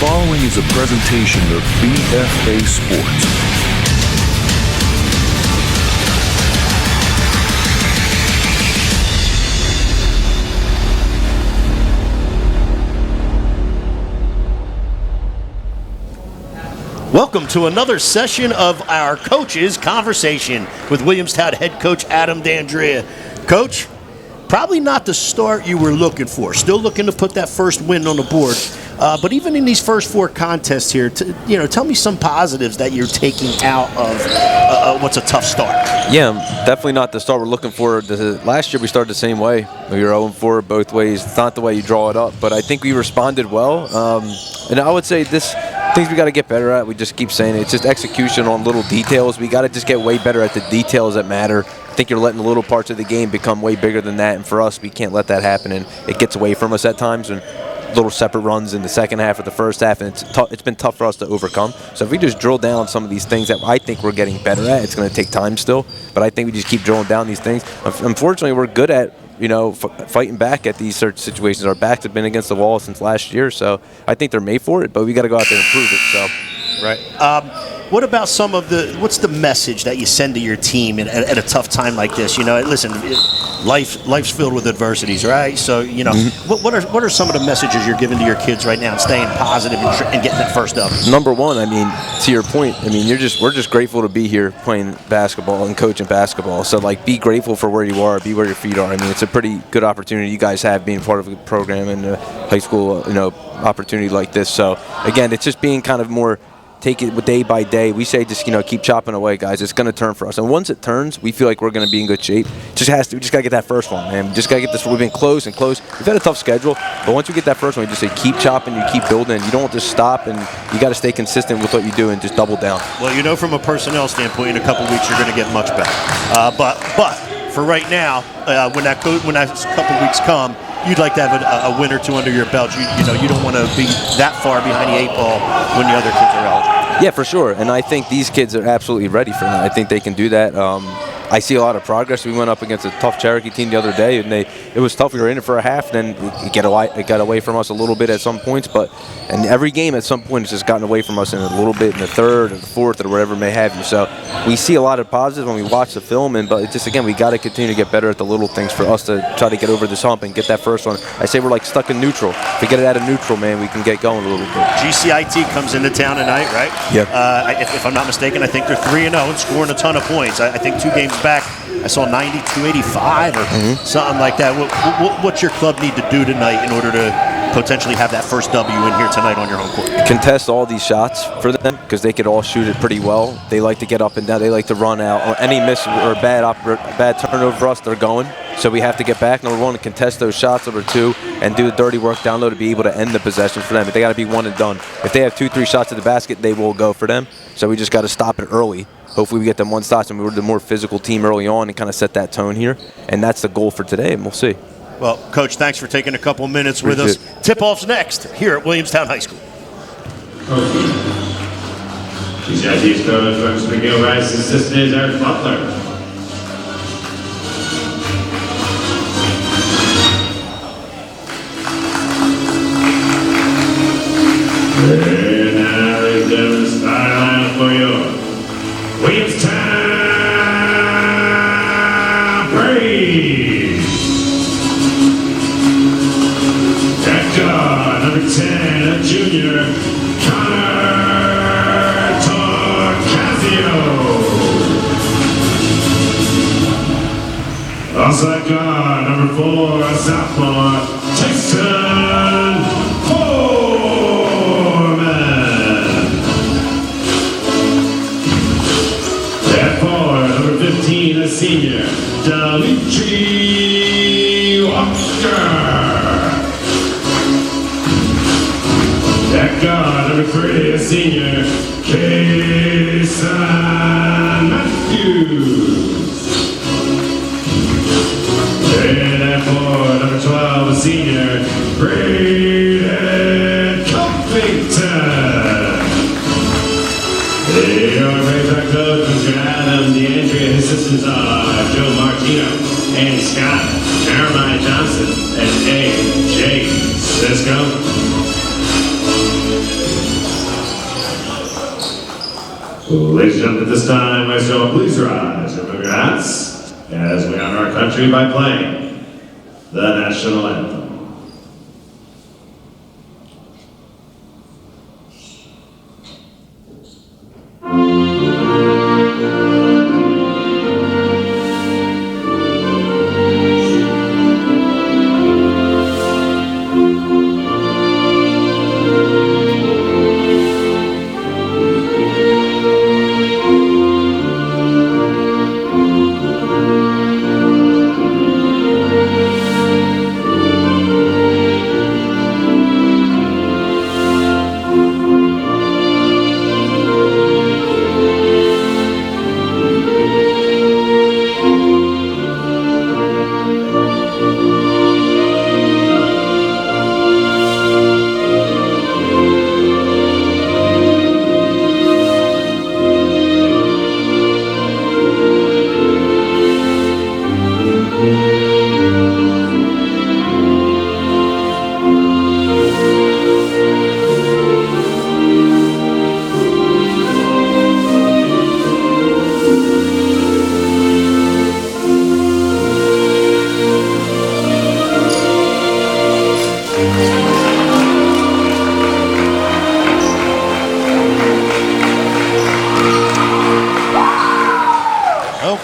following is a presentation of BFA Sports. Welcome to another session of our Coaches Conversation with Williamstown head coach Adam D'Andrea. Coach, probably not the start you were looking for. Still looking to put that first win on the board. But even in these first four contests here, tell me some positives that you're taking out of what's a tough start. Yeah, definitely not the start we're looking for. Last year we started the same way. We were 0-4 both ways. It's not the way you draw it up, but I think we responded well. And I would say things we got to get better at. We just keep saying it. It's just execution on little details. We got to just get way better at the details that matter. I think you're letting the little parts of the game become way bigger than that, and for us, we can't let that happen, and it gets away from us at times. And little separate runs in the second half or the first half, and it's been tough for us to overcome. So if we just drill down some of these things that I think we're getting better at, it's going to take time still, but I think we just keep drilling down these things. Unfortunately, we're good at fighting back at these certain situations. Our backs have been against the wall since last year, so I think they're made for it, but we got to go out there and prove it. So, right. What about what's the message that you send to your team at a tough time like this? Listen, life's filled with adversities, right? So, what are some of the messages you're giving to your kids right now and staying positive and getting that first up? Number one, to your point, we're just grateful to be here playing basketball and coaching basketball. So, be grateful for where you are, be where your feet are. It's a pretty good opportunity you guys have being part of a program and a high school, opportunity like this. So, again, it's just being kind of more take it day by day. We say just, keep chopping away, guys. It's going to turn for us. And once it turns, we feel like we're going to be in good shape. We just got to get that first one, man. We just got to get this. We've been close and close. We've had a tough schedule, but once we get that first one, we just say keep chopping, you keep building. You don't just stop, and you got to stay consistent with what you do and just double down. Well, from a personnel standpoint, in a couple weeks, you're going to get much better. But for right now, when that couple weeks come, you'd like to have a win or two under your belt. You don't want to be that far behind the 8 ball when the other kids are eligible. Yeah, for sure. And I think these kids are absolutely ready for that. I think they can do that. I see a lot of progress. We went up against a tough Cherokee team the other day, and it was tough. We were in it for a half, and then it got away from us a little bit at some points. And every game at some point has just gotten away from us in a little bit in the third or the fourth or whatever may have you. So we see a lot of positives when we watch the film, but it's just, again, we got to continue to get better at the little things for us to try to get over this hump and get that first one. I say we're stuck in neutral. If we get it out of neutral, man, we can get going a little bit. GCIT comes into town tonight, right? Yep. If I'm not mistaken, I think they're 3-0 and scoring a ton of points. I think 2 games back, I saw 92-85 or something like that. What's your club need to do tonight in order to potentially have that first W in here tonight on your home court? Contest all these shots for them because they could all shoot it pretty well. They like to get up and down. They like to run out. Or any miss or bad turnover for us, they're going. So we have to get back. Number one, to contest those shots. Number two, and do the dirty work down low to be able to end the possession for them. But they got to be one and done. If they have 2-3 shots at the basket, they will go for them. So we just got to stop it early. Hopefully we get them one stop, and we were the more physical team early on and kind of set that tone here. And that's the goal for today, and we'll see. Well, Coach, thanks for taking a couple minutes with us. Tip-off's next here at Williamstown High School. GCIT's coach from Springfield Rice, assistant is Eric Butler. And now he's down the sideline for you. Williamstown Braves. At guard, number 10, a junior, Connor Torcasio. Also at guard, number 4, a sophomore, Tyson Foreman. At forward, number 15, a senior, Dimitri Walker. At guard, number 3, a senior, Kason Matthews. And at forward, number 12, a senior, Braden Covington. Your Braves coach, Mr. Adam D'Andrea. His assistants are Joe Martino, Andy Scott, Jeremiah Johnson, and A.J. Cisco. Ladies and gentlemen, at this time, myself, please rise and move your hats as we honor our country by playing the national anthem.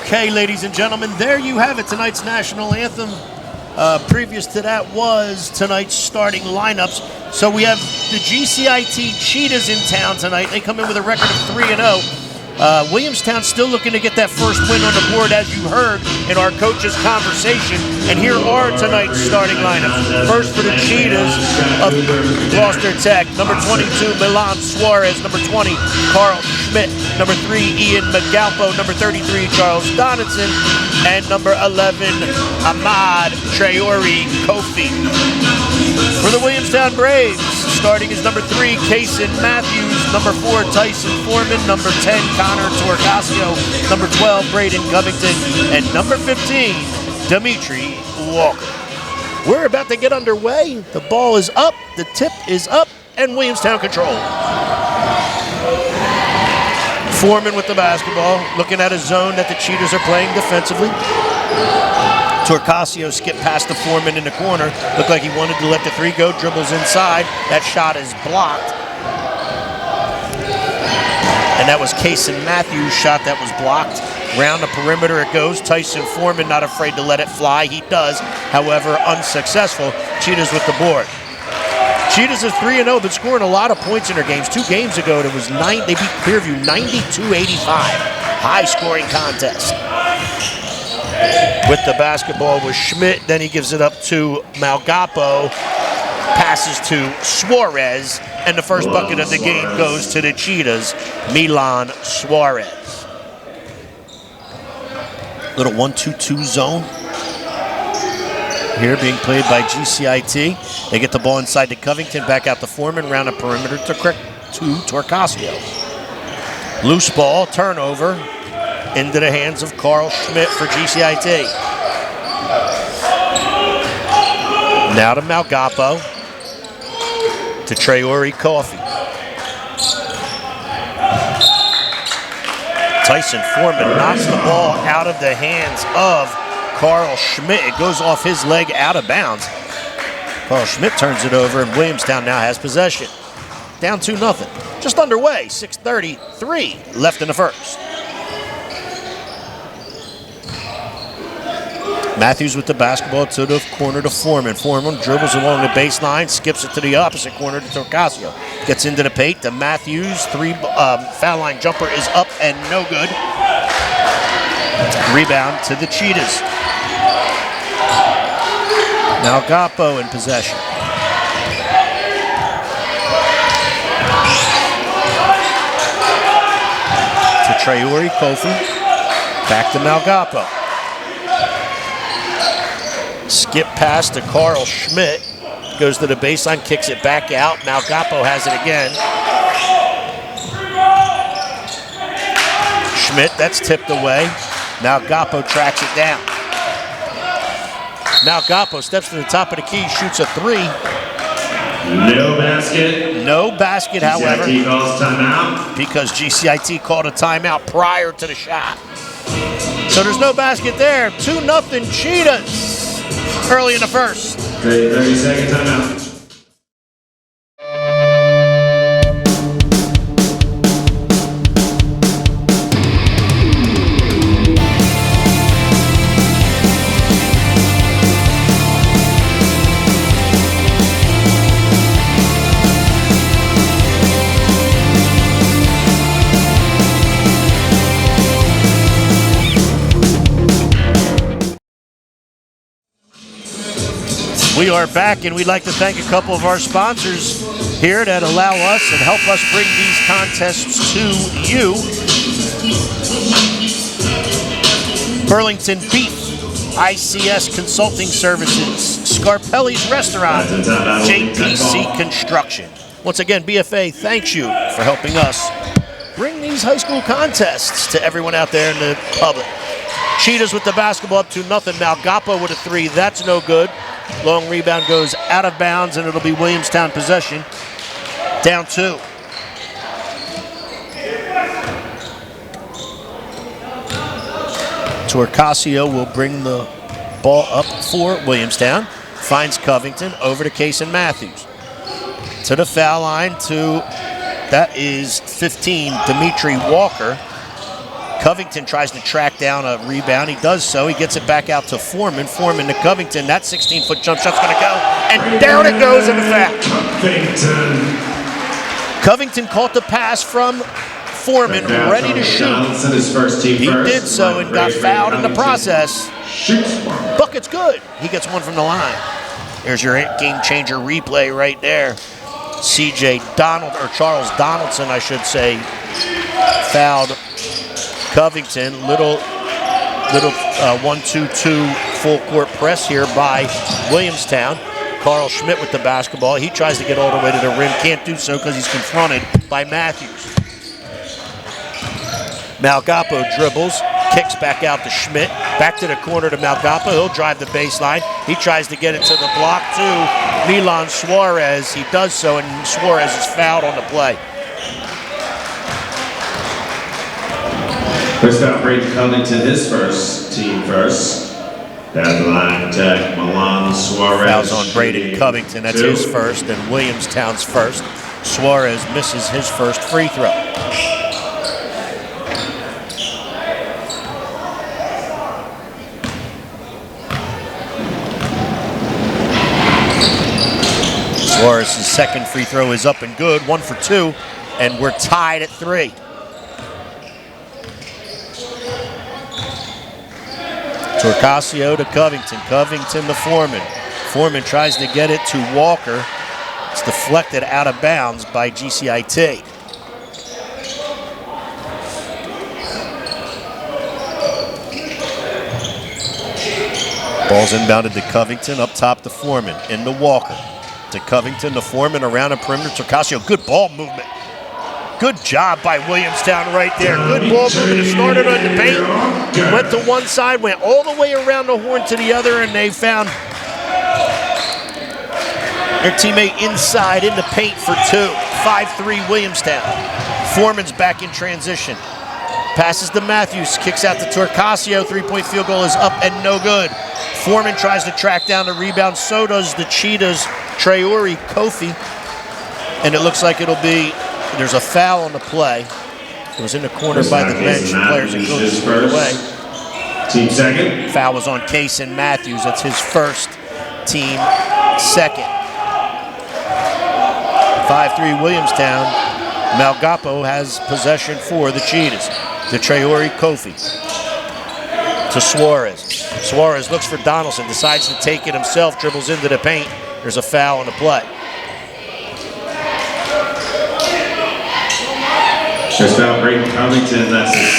Okay, ladies and gentlemen, there you have it, tonight's national anthem. Previous to that was tonight's starting lineups. So we have the GCIT Cheetahs in town tonight. They come in with a record of 3-0. Williamstown still looking to get that first win on the board, as you heard in our coach's conversation. And here are tonight's starting lineups. First for the Cheetahs of Gloucester Tech, number 22, Milan Suarez, number 20, Carl Schmidt, number 3, Ian McGalpo, number 33, Charles Donaldson, and number 11, Ahmad Traore Kofi. For the Williamstown Braves, starting is number 3, Kason Matthews, number 4, Tyson Foreman, number 10, Connor Torcasio, number 12, Braden Covington, and number 15, Dimitri Walker. We're about to get underway. The ball is up, the tip is up, and Williamstown control. Foreman with the basketball, looking at a zone that the Cheetahs are playing defensively. Torcasio skipped past the Foreman in the corner. Looked like he wanted to let the three go, dribbles inside. That shot is blocked. And that was Kason Matthews' shot that was blocked. Round the perimeter it goes. Tyson Foreman not afraid to let it fly. He does, however, unsuccessful. Cheetahs with the board. Cheetahs are 3-0, been scoring a lot of points in their games. 2 games ago, they beat Clearview 92-85. High scoring contest. With the basketball was Schmidt, then he gives it up to Malgapo, passes to Suarez, and the first bucket of the game goes to the Cheetahs, Milan Suarez. Little 1-2-2 zone here being played by GCIT. They get the ball inside to Covington, back out to Foreman, round the perimeter to Torcasio. Loose ball, turnover, into the hands of Carl Schmidt for GCIT. Now to Malgapo, to Traore Coffey. Tyson Foreman knocks the ball out of the hands of Carl Schmidt. It goes off his leg out of bounds. Carl Schmidt turns it over, and Williamstown now has possession. Down 2-0. Just underway, 6:33 left in the first. Matthews with the basketball to the corner to Foreman. Foreman dribbles along the baseline, skips it to the opposite corner to Torcasio. Gets into the paint to Matthews. Foul line jumper is up and no good. Rebound to the Cheetahs. Malgapo in possession. To Traore Kofi. Back to Malgapo. Skip pass to Carl Schmidt. Goes to the baseline, kicks it back out. Malgapo has it again. Schmidt, that's tipped away. Malgapo tracks it down. Malgapo steps to the top of the key, shoots a 3. No basket. No basket, however, GCIT calls timeout. because GCIT called a timeout prior to the shot. So there's no basket there. 2-0 Cheetahs early in the first. 30-second timeout. We are back, and we'd like to thank a couple of our sponsors here that allow us and help us bring these contests to you. Burlington Beef, ICS Consulting Services, Scarpelli's Restaurant, JPC Construction. Once again, BFA thanks you for helping us bring these high school contests to everyone out there in the public. Cheetahs with the basketball up 2-0. Malgapa with a 3. That's no good. Long rebound goes out of bounds, and it'll be Williamstown possession. Down 2. Torcasio will bring the ball up for Williamstown. Finds Covington over to Cason Matthews. To the foul line that is 15, Dimitri Walker. Covington tries to track down a rebound. He does so. He gets it back out to Foreman. Foreman to Covington. That 16-foot jump shot's going to go. And down it goes in the foul. Covington caught the pass from Foreman, ready to shoot. He did so and got fouled in the process. Bucket's good. He gets one from the line. There's your game-changer replay right there. Charles Donaldson, I should say, fouled Covington. Little 1-2-2 full court press here by Williamstown. Carl Schmidt with the basketball. He tries to get all the way to the rim. Can't do so because he's confronted by Matthews. Malgapo dribbles, kicks back out to Schmidt. Back to the corner to Malgapo. He'll drive the baseline. He tries to get it to the block to Milan Suarez. He does so, and Suarez is fouled on the play. First foul, Brayden Covington, his first, team first. Down the line, attack, Milan Suarez. Fouls on Brayden Covington, that's his first, and Williamstown's first. Suarez misses his first free throw. Suarez's second free throw is up and good, 1 for 2, and we're tied at 3. Torcasio to Covington. Covington to Foreman. Foreman tries to get it to Walker. It's deflected out of bounds by GCIT. Ball's inbounded to Covington, up top to Foreman, into Walker. To Covington, to Foreman, around the perimeter. Torcasio, good ball movement. Good job by Williamstown right there. Good ball movement. It started on the paint, went to one side, went all the way around the horn to the other, and they found their teammate inside in the paint for 2. 5-3 Williamstown. Foreman's back in transition. Passes to Matthews, kicks out to Torcasio. 3-point field goal is up and no good. Foreman tries to track down the rebound. So does the Cheetahs' Traore Kofi. And it looks like it'll be, there's a foul on the play. It was in the corner by the bench. Players and coaches put it away. Team second. Foul was on Cason Matthews. That's his first, team second. 5-3 Williamstown. Malgapo has possession for the Cheetahs. To Traore Kofi. To Suarez. Suarez looks for Donaldson, decides to take it himself, dribbles into the paint. There's a foul on the play. First foul, Brayden Covington, that's his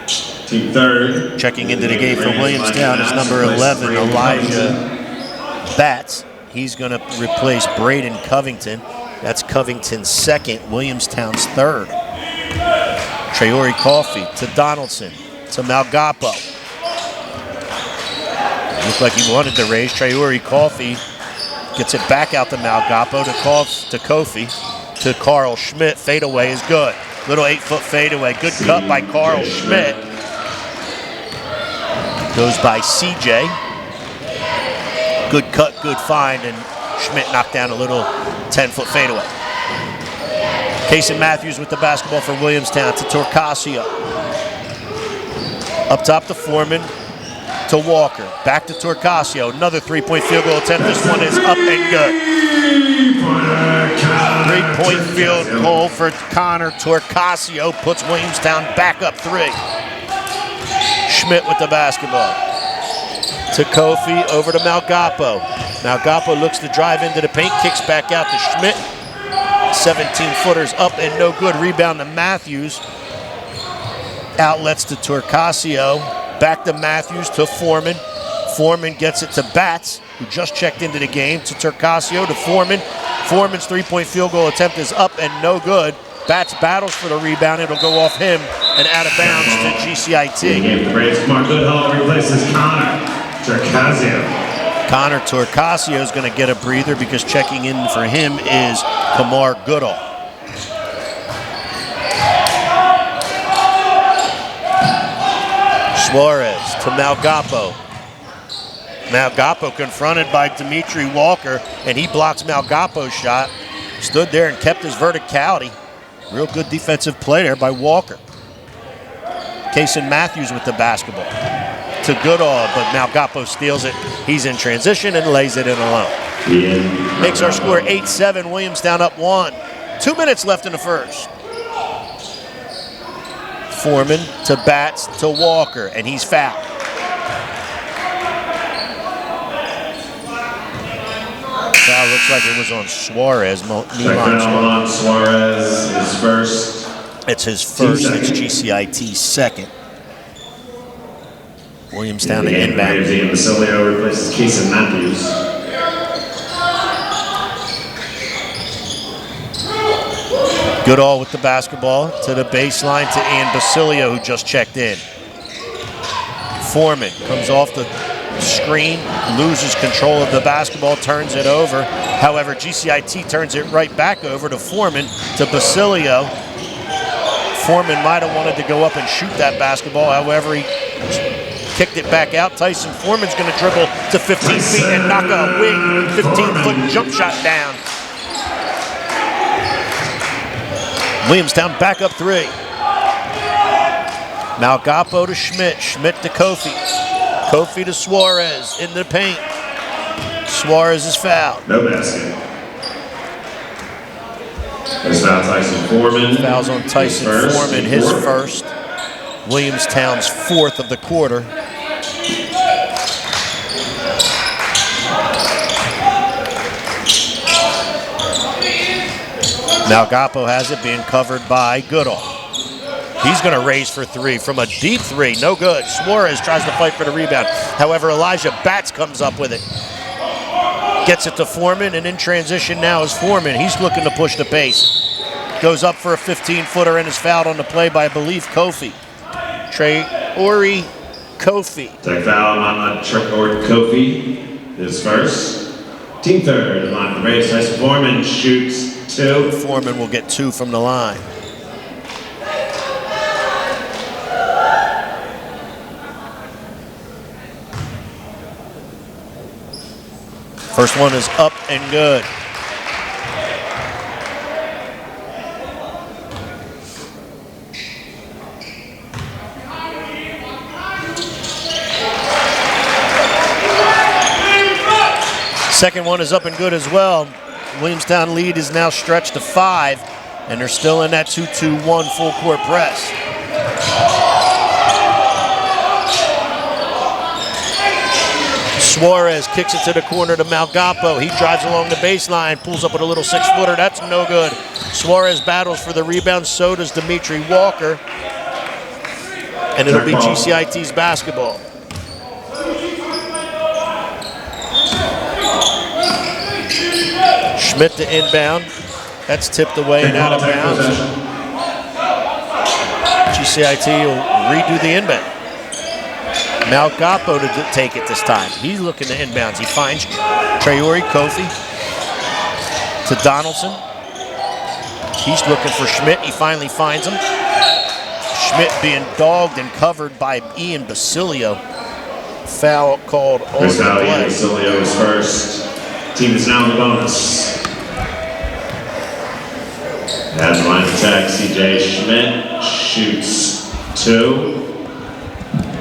second. Team third. Checking into the game for Williamstown is number 11, Elijah Batts. He's going to replace Brayden Covington. That's Covington's second, Williamstown's third. Traore Kofi to Donaldson, to Malgapo. Looked like he wanted to raise. Traore Coffey gets it back out to Malgapo to Kofi to Carl Schmidt. Fadeaway is good. Little 8-foot fadeaway. Good cut by Carl Schmidt. Goes by CJ. Good cut, good find, and Schmidt knocked down a little 10-foot fadeaway. Casey Matthews with the basketball for Williamstown to Torcasio. Up top to Foreman, to Walker. Back to Torcasio. Another three-point field goal attempt. This one is up and good. Three-point field goal for Connor Torcasio puts Williamstown back up 3. Schmidt with the basketball. To Kofi, over to Malgapo. Malgapo looks to drive into the paint, kicks back out to Schmidt. 17-footers up and no good. Rebound to Matthews. Outlets to Torcasio. Back to Matthews to Foreman. Foreman gets it to Batts, who just checked into the game. To Torcasio to Foreman. Foreman's three-point field goal attempt is up and no good. Batts battles for the rebound. It'll go off him and out of bounds to GCIT. Mark Goodall replaces Connor Torcasio. Connor Torcasio is going to get a breather because checking in for him is Kamar Goodall. Suarez to Malgapo. Malgapo confronted by Dimitri Walker, and he blocks Malgapo's shot. Stood there and kept his verticality. Real good defensive play there by Walker. Kason Matthews with the basketball. To Goodall, but Malgapo steals it. He's in transition and lays it in alone. Makes our score 8-7. Williamstown up 1. 2 minutes left in the first. Foreman to Batts to Walker, and he's fouled. Foul looks like it was on Suarez. On Suarez, his first. It's his first. It's GCIT's second. Williamstown to inbound. Basilio replaces Kason Matthews. Goodall with the basketball to the baseline to Ian Basilio, who just checked in. Foreman comes off the screen, loses control of the basketball, turns it over. However, GCIT turns it right back over to Foreman to Basilio. Foreman might have wanted to go up and shoot that basketball. However, he kicked it back out. Tyson Foreman's going to dribble to 15 feet and knock a wing 15-foot jump shot down. Williamstown back up 3. Malgapo to Schmidt. Schmidt to Kofi. Kofi to Suarez in the paint. Suarez is fouled. No basket. There's foul Tyson Foreman. Fouls on Tyson Foreman, his first. Williamstown's 4th of the quarter. Malgapo has it, being covered by Goodall. He's going to raise for 3 from a deep 3. No good. Suarez tries to fight for the rebound. However, Elijah Batts comes up with it. Gets it to Foreman, and in transition now is Foreman. He's looking to push the pace. Goes up for a 15-footer and is fouled on the play by, I believe, Kofi. Traore Kofi. Tech foul on Traore Kofi. His first. Team third. Line the race. Tyson Foreman shoots 2. Foreman will get 2 from the line. First one is up and good. Second one is up and good as well. Williamstown lead is now stretched to 5, and they're still in that 2-2-1 full court press. Suarez kicks it to the corner to Malgapo. He drives along the baseline, pulls up with a little 6-footer. That's no good. Suarez battles for the rebound. So does Dimitri Walker. And it'll be GCIT's basketball. Schmidt to inbound. That's tipped away and out of bounds. GCIT will redo the inbound. Malgapo to take it this time. He's looking to inbounds. He finds Traore Kofi to Donaldson. He's looking for Schmidt. He finally finds him. Schmidt being dogged and covered by Ian Basilio. Foul called on the play. Ian Basilio is first. Team is now in the bonus. As line attack, CJ Schmidt shoots 2.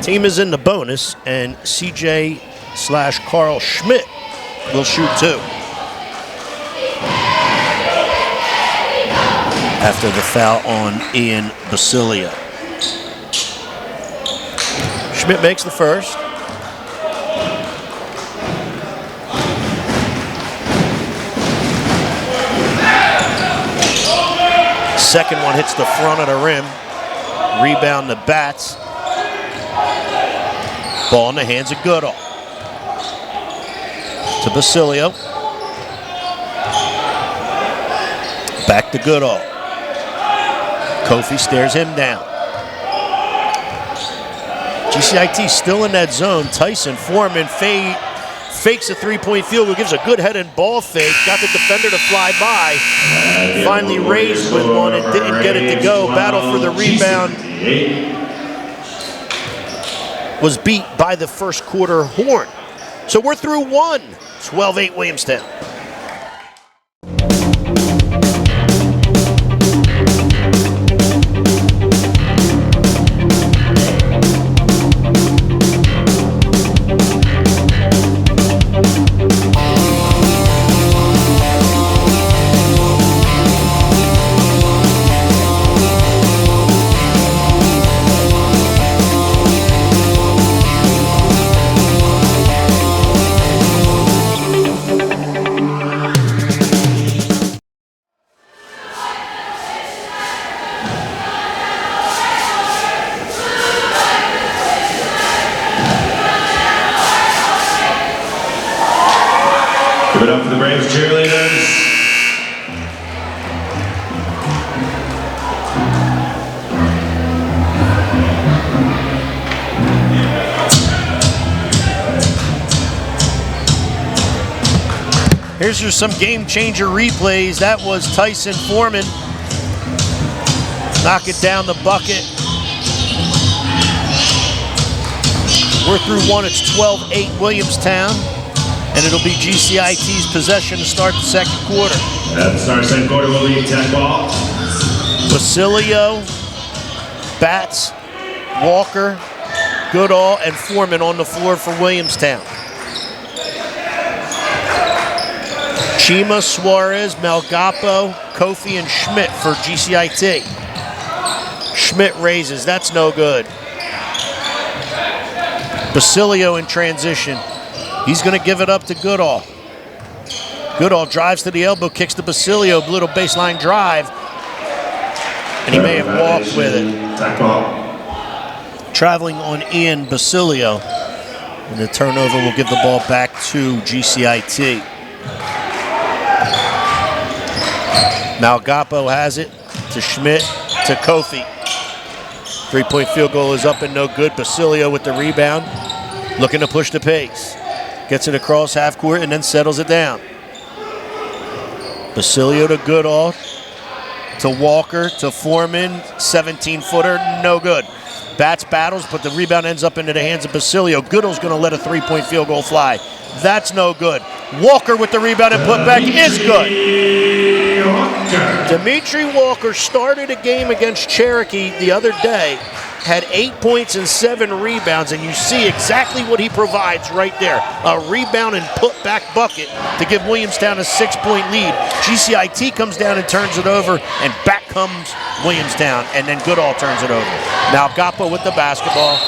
Team is in the bonus, and CJ/Carl Schmidt will shoot 2. After the foul on Ian Basilio. Schmidt makes the first. Second one hits the front of the rim. Rebound the Bats. Ball in the hands of Goodall. To Basilio. Back to Goodall. Kofi stares him down. GCIT still in that zone. Tyson Foreman fakes a three-point field goal, gives a good head and ball fake. Got the defender to fly by. Finally raised with one and didn't get it to go. Battle for the rebound. Was beat by the first quarter horn. So we're through one. 12-8 Williamstown. Give it up for the Braves cheerleaders. Here's some game changer replays. That was Tyson Foreman. Knock it down the bucket. We're through one. It's 12-8 Williamstown. And it'll be GCIT's possession to start the second quarter. At the start of the second quarter, we'll leave 10 ball. Basilio, Bats, Walker, Goodall, and Foreman on the floor for Williamstown. Chima, Suarez, Malgapo, Kofi, and Schmidt for GCIT. Schmidt raises, that's no good. Basilio in transition. He's going to give it up to Goodall. Goodall drives to the elbow, kicks to Basilio, little baseline drive. And he may have walked with it. Traveling on Ian Basilio. And the turnover will give the ball back to GCIT. Malgapo has it to Schmidt, to Kofi. Three-point field goal is up and no good. Basilio with the rebound, looking to push the pace. Gets it across half court and then settles it down. Basilio to Goodall, to Walker, to Foreman, 17-footer, no good. Bats battles, but the rebound ends up into the hands of Basilio. Goodall's going to let a three-point field goal fly. That's no good. Walker with the rebound and putback is good. Dimitri Walker started a game against Cherokee the other day, had 8 points and 7 rebounds, and you see exactly what he provides right there. A rebound and putback bucket to give Williamstown a 6-point lead. GCIT comes down and turns it over, and back comes Williamstown, and then Goodall turns it over. Now Gapo with the basketball.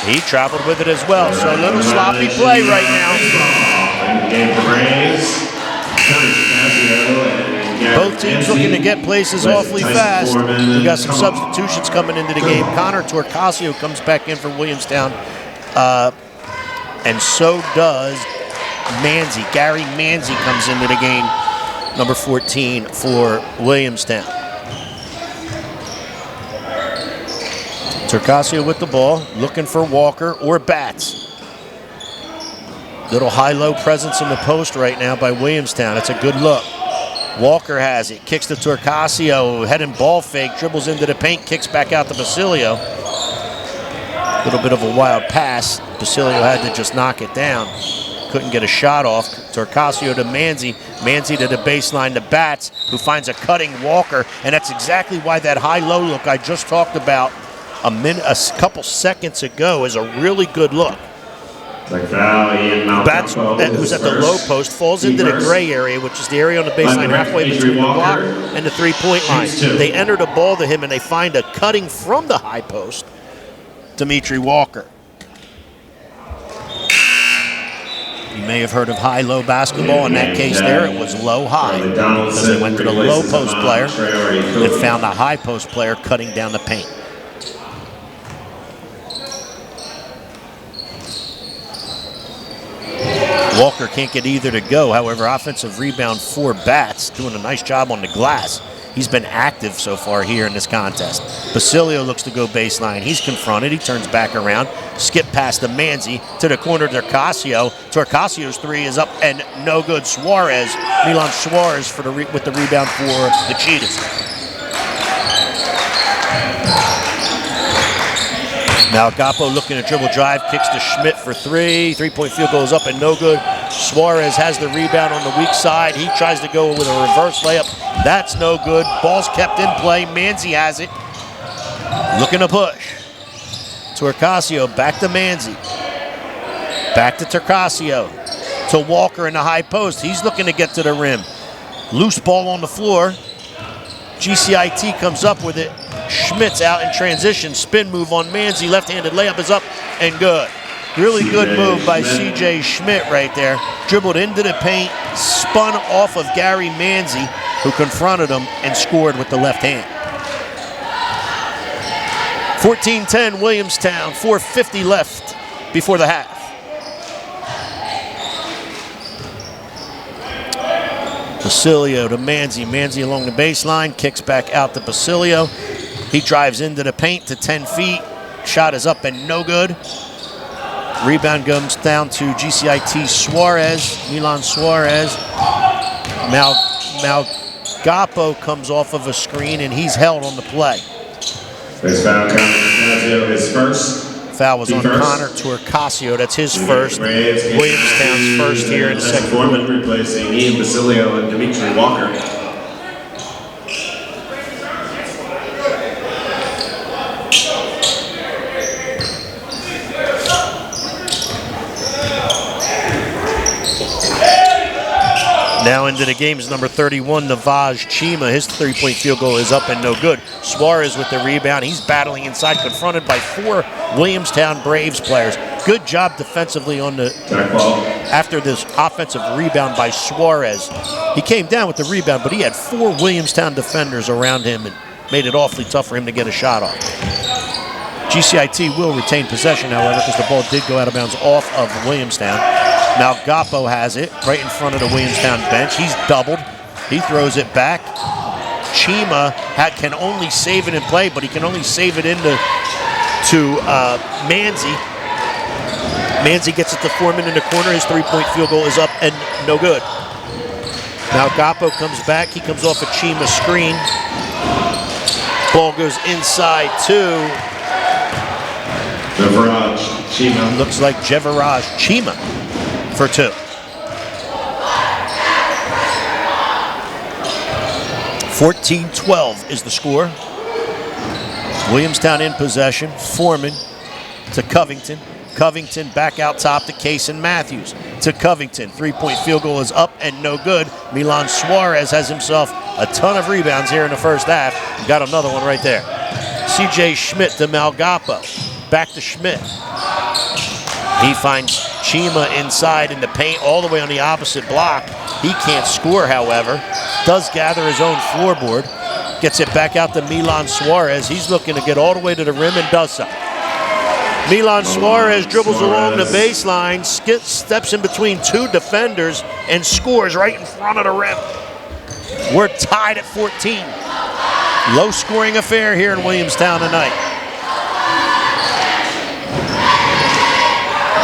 He traveled with it as well, so a little sloppy play right now. Both teams looking to get places awfully fast. We've got some substitutions coming into the game. Connor Torcasio comes back in for Williamstown, and so does Manzi. Gary Manzi comes into the game, number 14 for Williamstown. Turcasio with the ball, looking for Walker or Bats. Little high-low presence in the post right now by Williamstown. It's a good look. Walker has it, kicks to Turcasio, head and ball fake, dribbles into the paint, kicks back out to Basilio. A little bit of a wild pass. Basilio had to just knock it down. Couldn't get a shot off. Turcasio to Manzi. Manzi to the baseline to Bats, who finds a cutting Walker, and that's exactly why that high-low look I just talked about a couple seconds ago is a really good look. Bats, who's at the low post, falls into the gray area, which is the area on the baseline halfway between the block and the three-point line. They enter the ball to him, and they find a cutting from the high post, Dimitri Walker. You may have heard of high-low basketball. In that case there, it was low-high, because they went to the low post player and found the high post player cutting down the paint. Walker can't get either to go. However, offensive rebound for Bats, doing a nice job on the glass. He's been active so far here in this contest. Basilio looks to go baseline. He's confronted. He turns back around. Skip past the Manzi to the corner to Turcasio. Turcasio's three is up and no good. Suarez, Milan Suarez with the rebound for the Cheetahs. Now Gapo looking to dribble drive, kicks to Schmidt for three. Three-point field goal is up and no good. Suarez has the rebound on the weak side. He tries to go with a reverse layup. That's no good. Ball's kept in play. Manzi has it. Looking to push. Turcasio back to Manzi. Back to Turcasio. To Walker in the high post. He's looking to get to the rim. Loose ball on the floor. GCIT comes up with it. Schmidt's out in transition. Spin move on Manzi. Left-handed layup is up and good. Really good move by C.J. Schmidt right there. Dribbled into the paint, spun off of Gary Manzi, who confronted him and scored with the left hand. 14-10 Williamstown, 4:50 left before the half. Basilio to Manzi. Manzi along the baseline, kicks back out to Basilio. He drives into the paint to 10 feet. Shot is up and no good. Rebound comes down to GCIT Suarez, Milan Suarez. Malgapo comes off of a screen and he's held on the play. This foul is first. Foul was on Connor Turcasio. That's his first. Williamstown's first here in the second quarter. Replacing Ian Basilio and Dimitri Walker. Now into the game's number 31, Navaj Chima. His three-point field goal is up and no good. Suarez with the rebound. He's battling inside, confronted by four Williamstown Braves players. Good job defensively on the after this offensive rebound by Suarez. He came down with the rebound, but he had four Williamstown defenders around him and made it awfully tough for him to get a shot off. GCIT will retain possession, however, because the ball did go out of bounds off of Williamstown. Now Gapo has it right in front of the Williamstown bench. He's doubled. He throws it back. Chima can only save it in play, but he can only save it into Manzi. Manzi gets it to Foreman in the corner. His three-point field goal is up and no good. Now Gapo comes back. He comes off a Chima screen. Ball goes inside to Jevaraj Chima. Looks like Jevaraj Chima for two. 14-12 is the score. Williamstown in possession. Foreman to Covington. Covington back out top to Case and Matthews. To Covington. Three-point field goal is up and no good. Milan Suarez has himself a ton of rebounds here in the first half. Got another one right there. C.J. Schmidt to Malgapo. Back to Schmidt. He finds Chima inside in the paint all the way on the opposite block. He can't score, however. Does gather his own floorboard. Gets it back out to Milan Suarez. He's looking to get all the way to the rim and does so. Milan Suarez dribbles along the baseline, steps in between two defenders, and scores right in front of the rim. We're tied at 14. Low-scoring affair here in Williamstown tonight.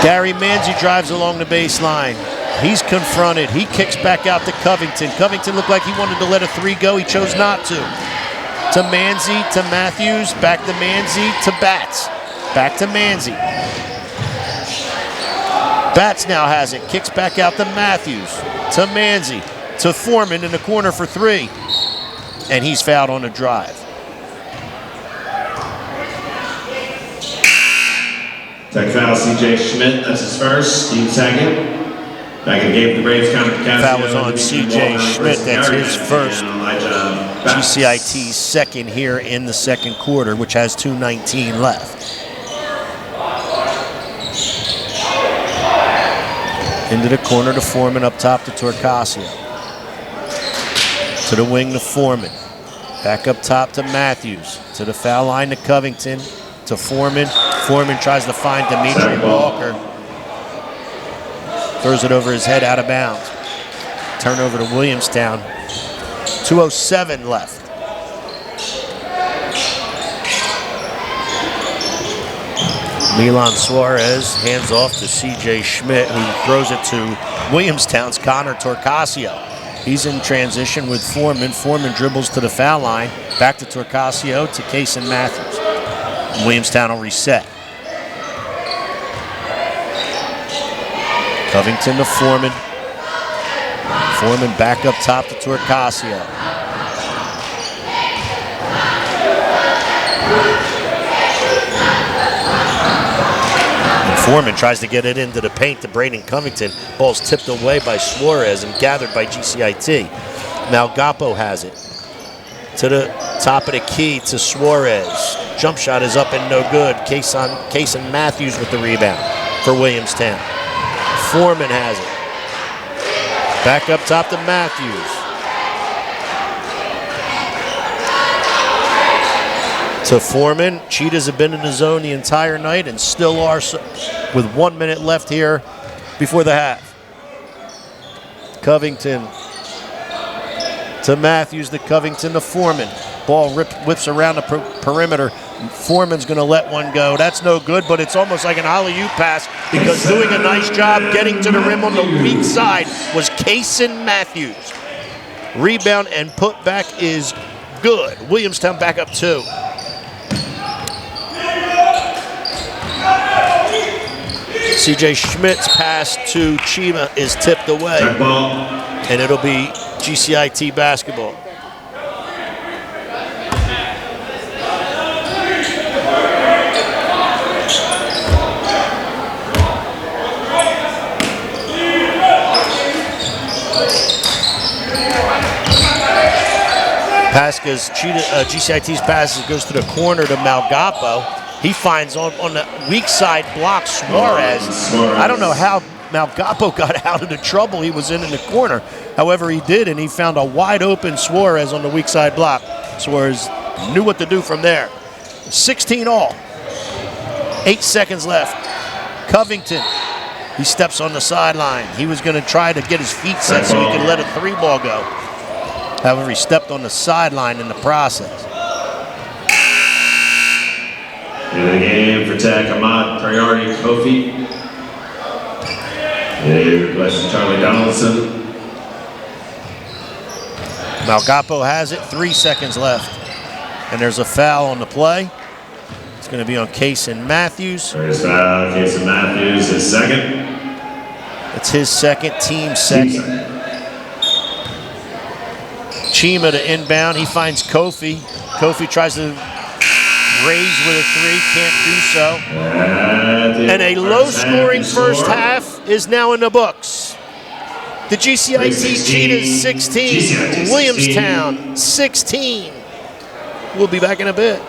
Gary Manzi drives along the baseline. He's confronted. He kicks back out to Covington. Covington looked like he wanted to let a three go. He chose not to. To Manzi, to Matthews, back to Manzi, to Batts. Back to Manzi. Batts now has it. Kicks back out to Matthews, to Manzi, to Foreman in the corner for three. And he's fouled on the drive. Tech foul, C.J. Schmidt. That's his first. Team second. Back in the game, the Braves counted Casio. Foul was on C.J. Schmidt. That's his first. GCIT's second here in the second quarter, which has 2:19 left. Into the corner to Foreman, up top to Torcasio. To the wing to Foreman. Back up top to Matthews. To the foul line to Covington. To Foreman. Foreman tries to find Dimitri Walker. Throws it over his head, out of bounds. Turnover to Williamstown. 2:07 left. Milan Suarez hands off to C.J. Schmidt, who throws it to Williamstown's Connor Torcasio. He's in transition with Foreman. Foreman dribbles to the foul line. Back to Torcasio, to Kason Matthews. Williamstown will reset. Covington to Foreman. Foreman back up top to Torcasio. And Foreman tries to get it into the paint to Braden Covington. Ball's tipped away by Suarez and gathered by GCIT. Malgapo has it. To the top of the key to Suarez. Jump shot is up and no good. Kason Matthews with the rebound for Williamstown. Foreman has it. Back up top to Matthews. To Foreman. Cheetahs have been in the zone the entire night and still are, with 1 minute left here before the half. Covington to Matthews, to Covington to Foreman. Ball whips around the perimeter. Foreman's going to let one go. That's no good, but it's almost like an alley-oop pass because doing a nice job getting to the rim on the weak side was Kason Matthews. Rebound and put back is good. Williamstown back up 2. C.J. Schmidt's pass to Chima is tipped away, and it'll be GCIT basketball. Pasca's GCIT's pass goes to the corner to Malgapo. He finds on the weak side block Suarez. I don't know how Malgapo got out of the trouble he was in the corner. However, he did, and he found a wide open Suarez on the weak side block. Suarez knew what to do from there. 16 all. 8 seconds left. Covington, he steps on the sideline. He was going to try to get his feet set so he could let a 3-ball go. However, he stepped on the sideline in the process. In the game for Tech, Ahmad Priority Kofi. A request Charlie Donaldson. Malgapo has it, 3 seconds left. And there's a foul on the play. It's going to be on Kason Matthews. First foul, Kason Matthews, his second. It's his second, team second. Chima to inbound, he finds Kofi. Kofi tries to raise with a 3, can't do so. And a low-scoring first half is now in the books. The GCIT Cheetahs 16, Williamstown 16. We'll be back in a bit.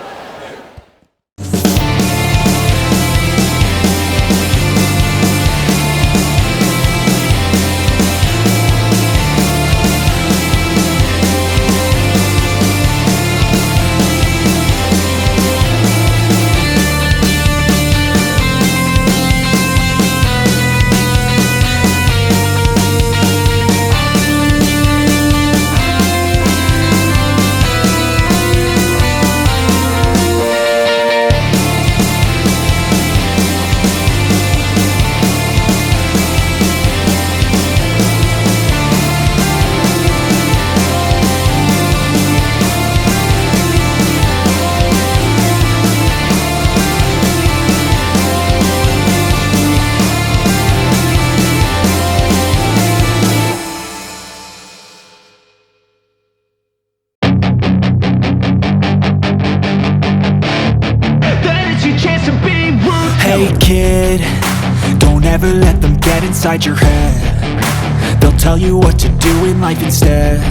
inside your head. They'll tell you what to do in life instead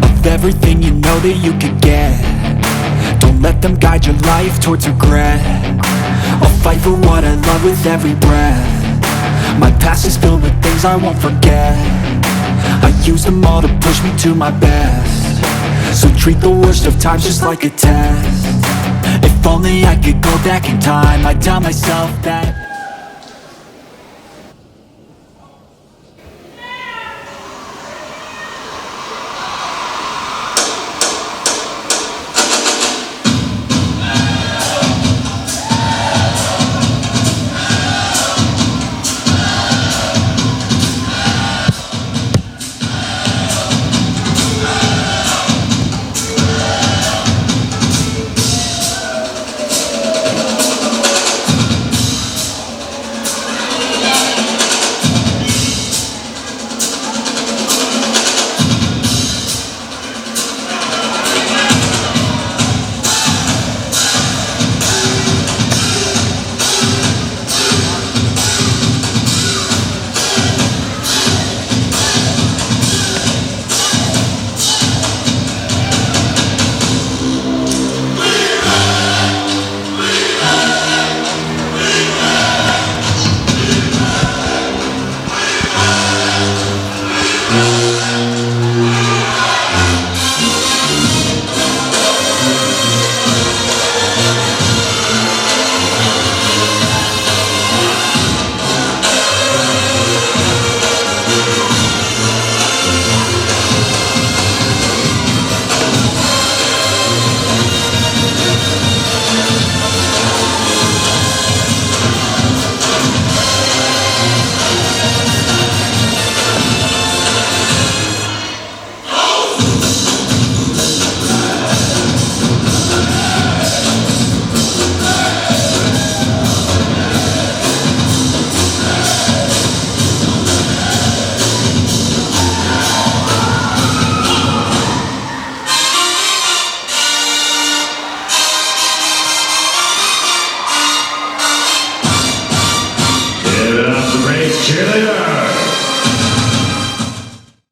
of everything you know that you could get. Don't let them guide your life towards regret. I'll fight for what I love with every breath. My past is filled with things I won't forget. I use them all to push me to my best. So treat the worst of times just like a test. If only I could go back in time, I'd tell myself that.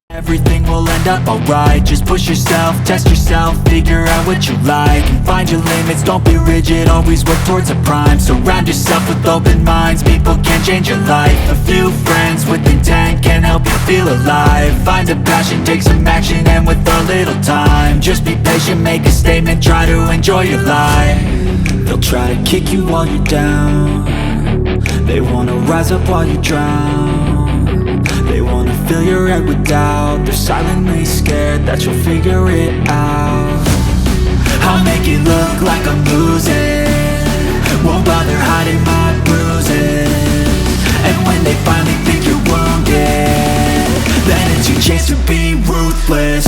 Everything will end up alright. Just push yourself, test yourself, figure out what you like, and find your limits, don't be rigid, always work towards a prime. Surround yourself with open minds, people can change your life. A few friends with intent can help you feel alive. Find a passion, take some action, and with a little time, just be patient, make a statement, try to enjoy your life. They'll try to kick you while you're down. They wanna rise up while you drown. They wanna fill your head with doubt. They're silently scared that you'll figure it out. I'll make it look like I'm losing, won't bother hiding my bruises. And when they finally think you're wounded, then it's your chance to be ruthless.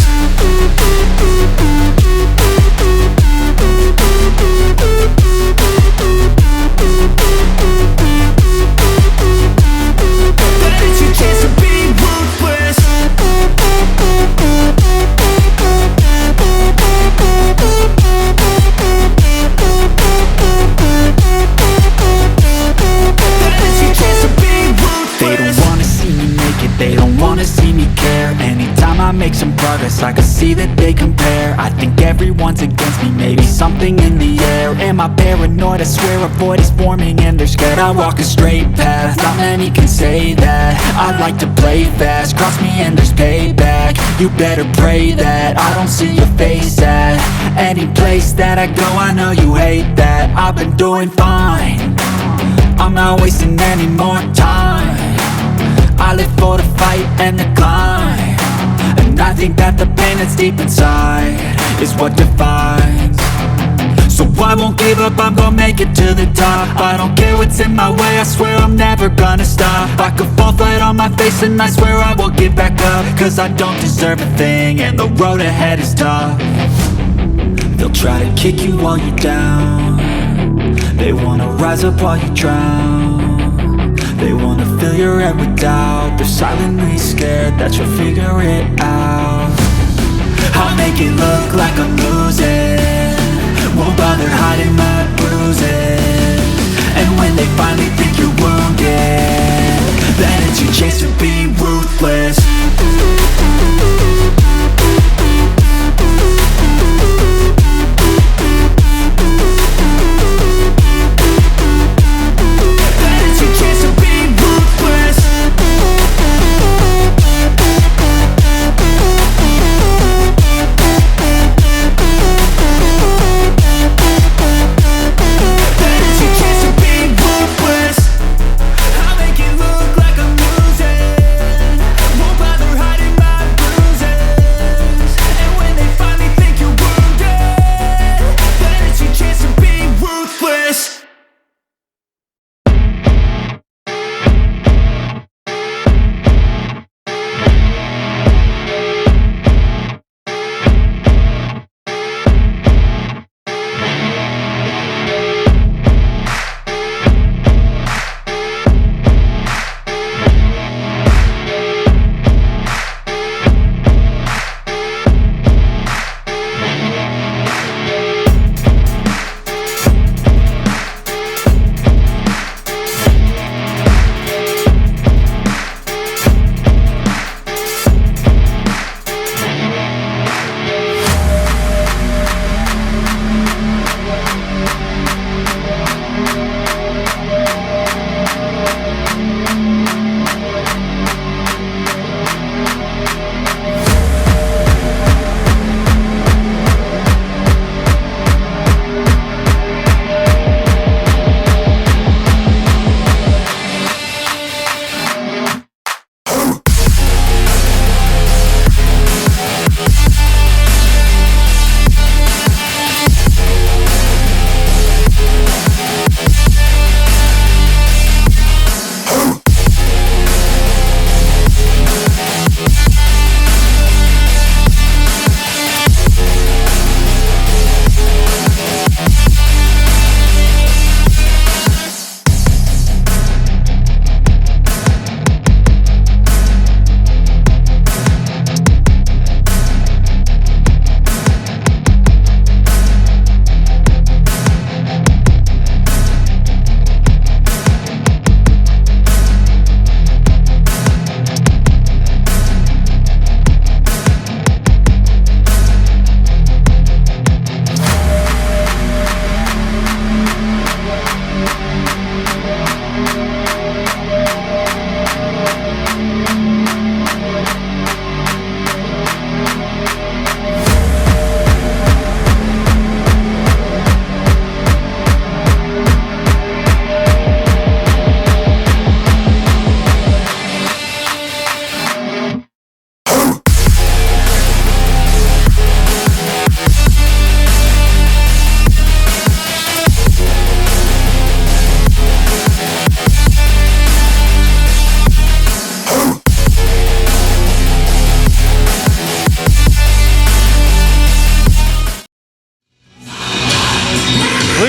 I can see that they compare. I think everyone's against me, maybe something in the air. Am I paranoid? I swear a void is forming and they're scared. I walk a straight path, not many can say that. I like to play fast, cross me and there's payback. You better pray that I don't see your face at any place that I go. I know you hate that. I've been doing fine, I'm not wasting any more time. I live for the fight and the climb, and I think that the pain that's deep inside is what defines. So I won't give up, I'm gonna make it to the top. I don't care what's in my way, I swear I'm never gonna stop. I could fall flat on my face and I swear I will get back up, cause I don't deserve a thing and the road ahead is tough. They'll try to kick you while you're down. They wanna rise up while you drown. They wanna fill your head with doubt. They're silently scared that you'll figure it out. I'll make it look like I'm losing, won't bother hiding my bruises. And when they finally think you're wounded, then it's your chance to be ruthless.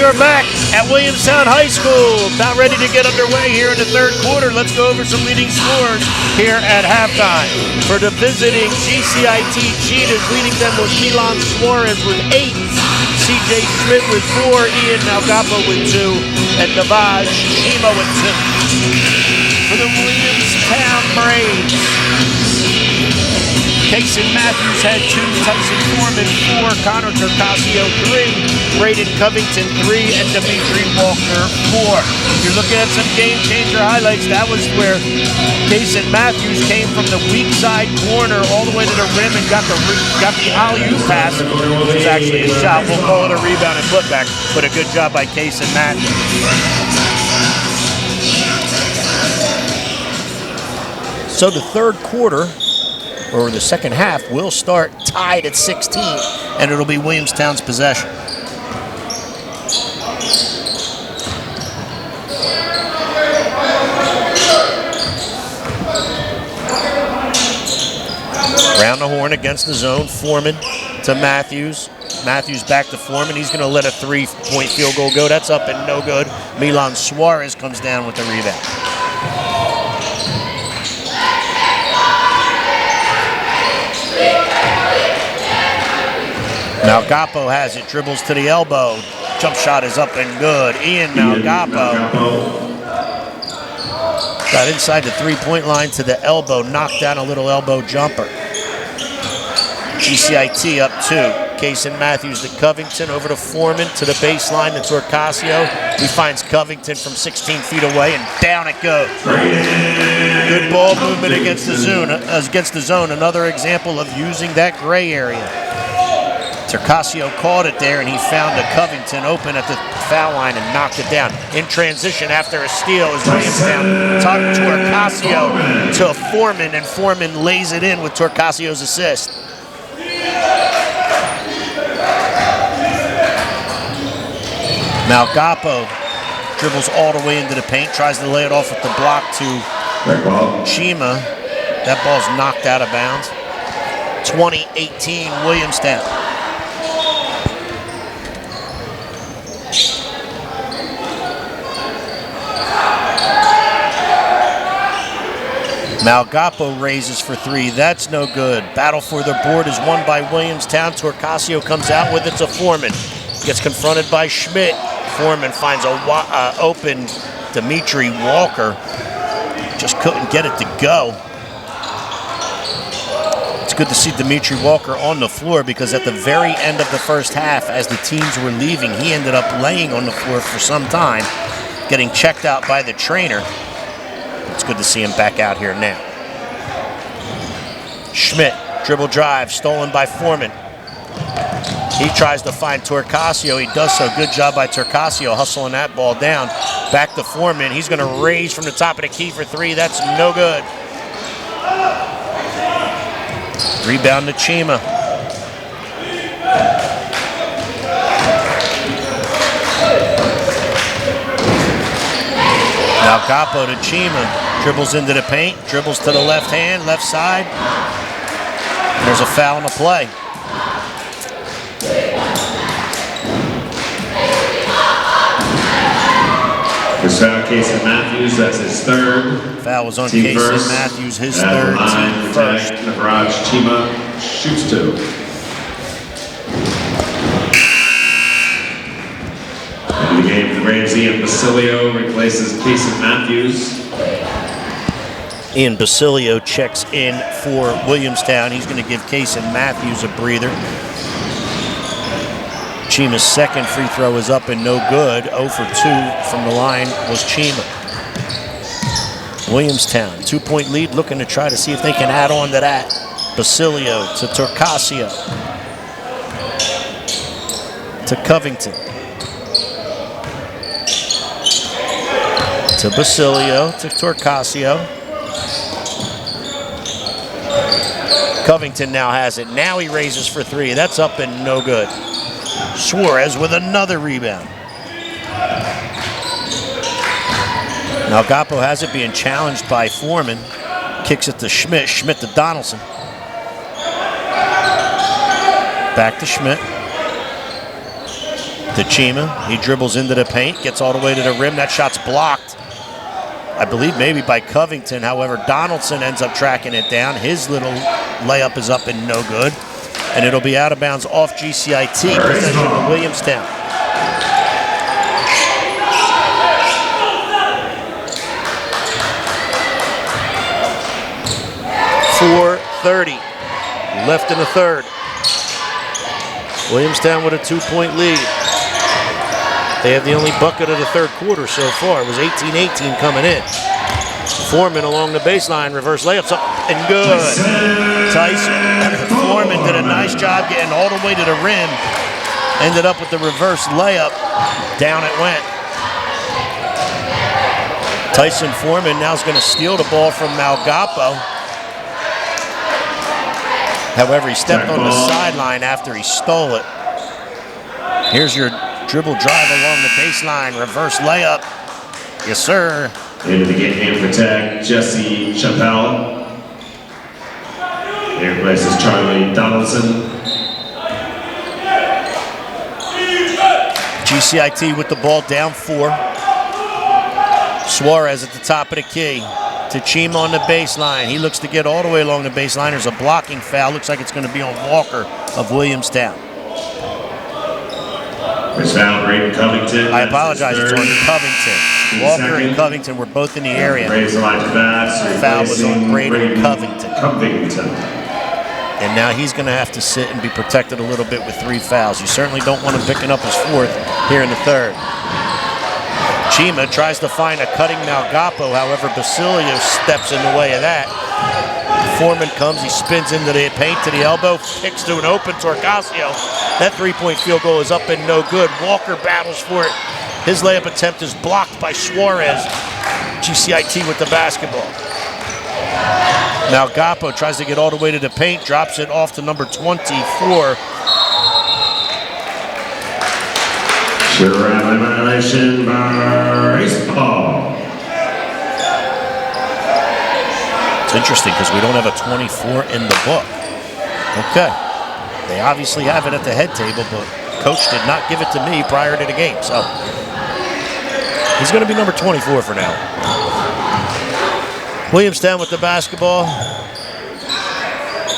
are back at Williamstown High School, about ready to get underway here in the third quarter. Let's go over some leading scores here at halftime. For the visiting GCIT Cheetahs, leading them was Milan Suarez with 8, CJ Schmidt with 4, Ian Malgapa with 2, and Navaj Shima with 2. For the Williamstown Braves, Casey Matthews had 2, Tyson Foreman 4, Connor Turcasio 3, Braden Covington 3, and Dimitri Walker 4. You're looking at some game-changer highlights. That was where Casey Matthews came from the weak side corner all the way to the rim and got the alley-oop pass, which is actually a shot. We'll call it a rebound and putback, but a good job by Casey Matthews. So the third quarter, or the second half, will start tied at 16, and it'll be Williamstown's possession. Round the horn against the zone, Foreman to Matthews. Matthews back to Foreman. He's going to let a 3-point field goal go. That's up and no good. Milan Suarez comes down with the rebound. Malgapo has it, dribbles to the elbow. Jump shot is up and good. Ian Malgapo Got inside the three-point line to the elbow, knocked down a little elbow jumper. GCIT up 2. Kaysen Matthews to Covington, over to Foreman, to the baseline to Torcasio. He finds Covington from 16 feet away, and down it goes. Good ball movement against the zone. Another example of using that gray area. Torcasio caught it there, and he found a Covington open at the foul line and knocked it down. In transition after a steal is Williamstown. Torcasio to Foreman, and Foreman lays it in with Torcasio's assist. Malgapo dribbles all the way into the paint, tries to lay it off with the block to Chima. That ball's knocked out of bounds. 20-18 Williamstown. Malgapo raises for 3. That's no good. Battle for the board is won by Williamstown. Torcasio comes out with it to Foreman. Gets confronted by Schmidt. Foreman finds a open Dimitri Walker. Just couldn't get it to go. It's good to see Dimitri Walker on the floor, because at the very end of the first half, as the teams were leaving, he ended up laying on the floor for some time, getting checked out by the trainer. It's good to see him back out here now. Schmidt, dribble drive, stolen by Foreman. He tries to find Torcasio. He does so. Good job by Torcasio hustling that ball down. Back to Foreman. He's going to raise from the top of the key for 3. That's no good. Rebound to Chima. Now Capo to Chima. Dribbles into the paint. Dribbles to the left hand, left side. There's a foul on the play. First foul, Kaysen Matthews, that's his 3rd. Foul was on Team Kaysen first. Matthews, his At 3rd, line, team protect, first. in the barrage, Chima shoots 2. In the game, Ramsey and Basilio replaces Kaysen Matthews. Ian Basilio checks in for Williamstown. He's going to give Kaysen Matthews a breather. Chima's second free throw is up and no good. 0 for 2 from the line was Chima. Williamstown, 2-point lead, looking to try to see if they can add on to that. Basilio to Torcasio. To Covington. To Basilio, to Torcasio. Covington now has it. Now he raises for 3. That's up and no good. Suarez with another rebound. Now Gapo has it, being challenged by Foreman. Kicks it to Schmidt. Schmidt to Donaldson. Back to Schmidt. To Chima. He dribbles into the paint. Gets all the way to the rim. That shot's blocked, I believe maybe by Covington. However, Donaldson ends up tracking it down. His little layup is up and no good. And it'll be out of bounds off GCIT. Possession of Williamstown. .430 left in the 3rd. Williamstown with a 2-point lead. They have the only bucket of the 3rd quarter so far. It was 18-18 coming in. Foreman along the baseline, reverse layups up and good. Tyson Foreman did a nice job getting all the way to the rim. Ended up with the reverse layup. Down it went. Tyson Foreman now is going to steal the ball from Malgapo. However, he stepped on the sideline after he stole it. Here's your dribble drive along the baseline, reverse layup. Yes, sir. Into the game protect, Jesse Chappelle. He replaces Charlie Donaldson. GCIT with the ball down 4. Suarez at the top of the key. To Chima on the baseline. He looks to get all the way along the baseline. There's a blocking foul. Looks like it's going to be on Walker of Williamstown. First foul, Braden Covington. I apologize, it's on Covington. Walker and Covington were both in the area. Braves Elijah Batts. Foul was on Braden Covington. Covington. And now he's going to have to sit and be protected a little bit with 3 fouls. You certainly don't want him picking up his 4th here in the 3rd. Chima tries to find a cutting Malgapo, however, Basilio steps in the way of that. Foreman comes, he spins into the paint to the elbow, kicks to an open Torcasio. That 3-point field goal is up and no good. Walker battles for it. His layup attempt is blocked by Suarez. GCIT with the basketball. Malgapo tries to get all the way to the paint, drops it off to number 24. Surrounding violation by baseball. It's interesting because we don't have a 24 in the book. Okay. They obviously have it at the head table, but coach did not give it to me prior to the game. So he's going to be number 24 for now. Williamstown with the basketball.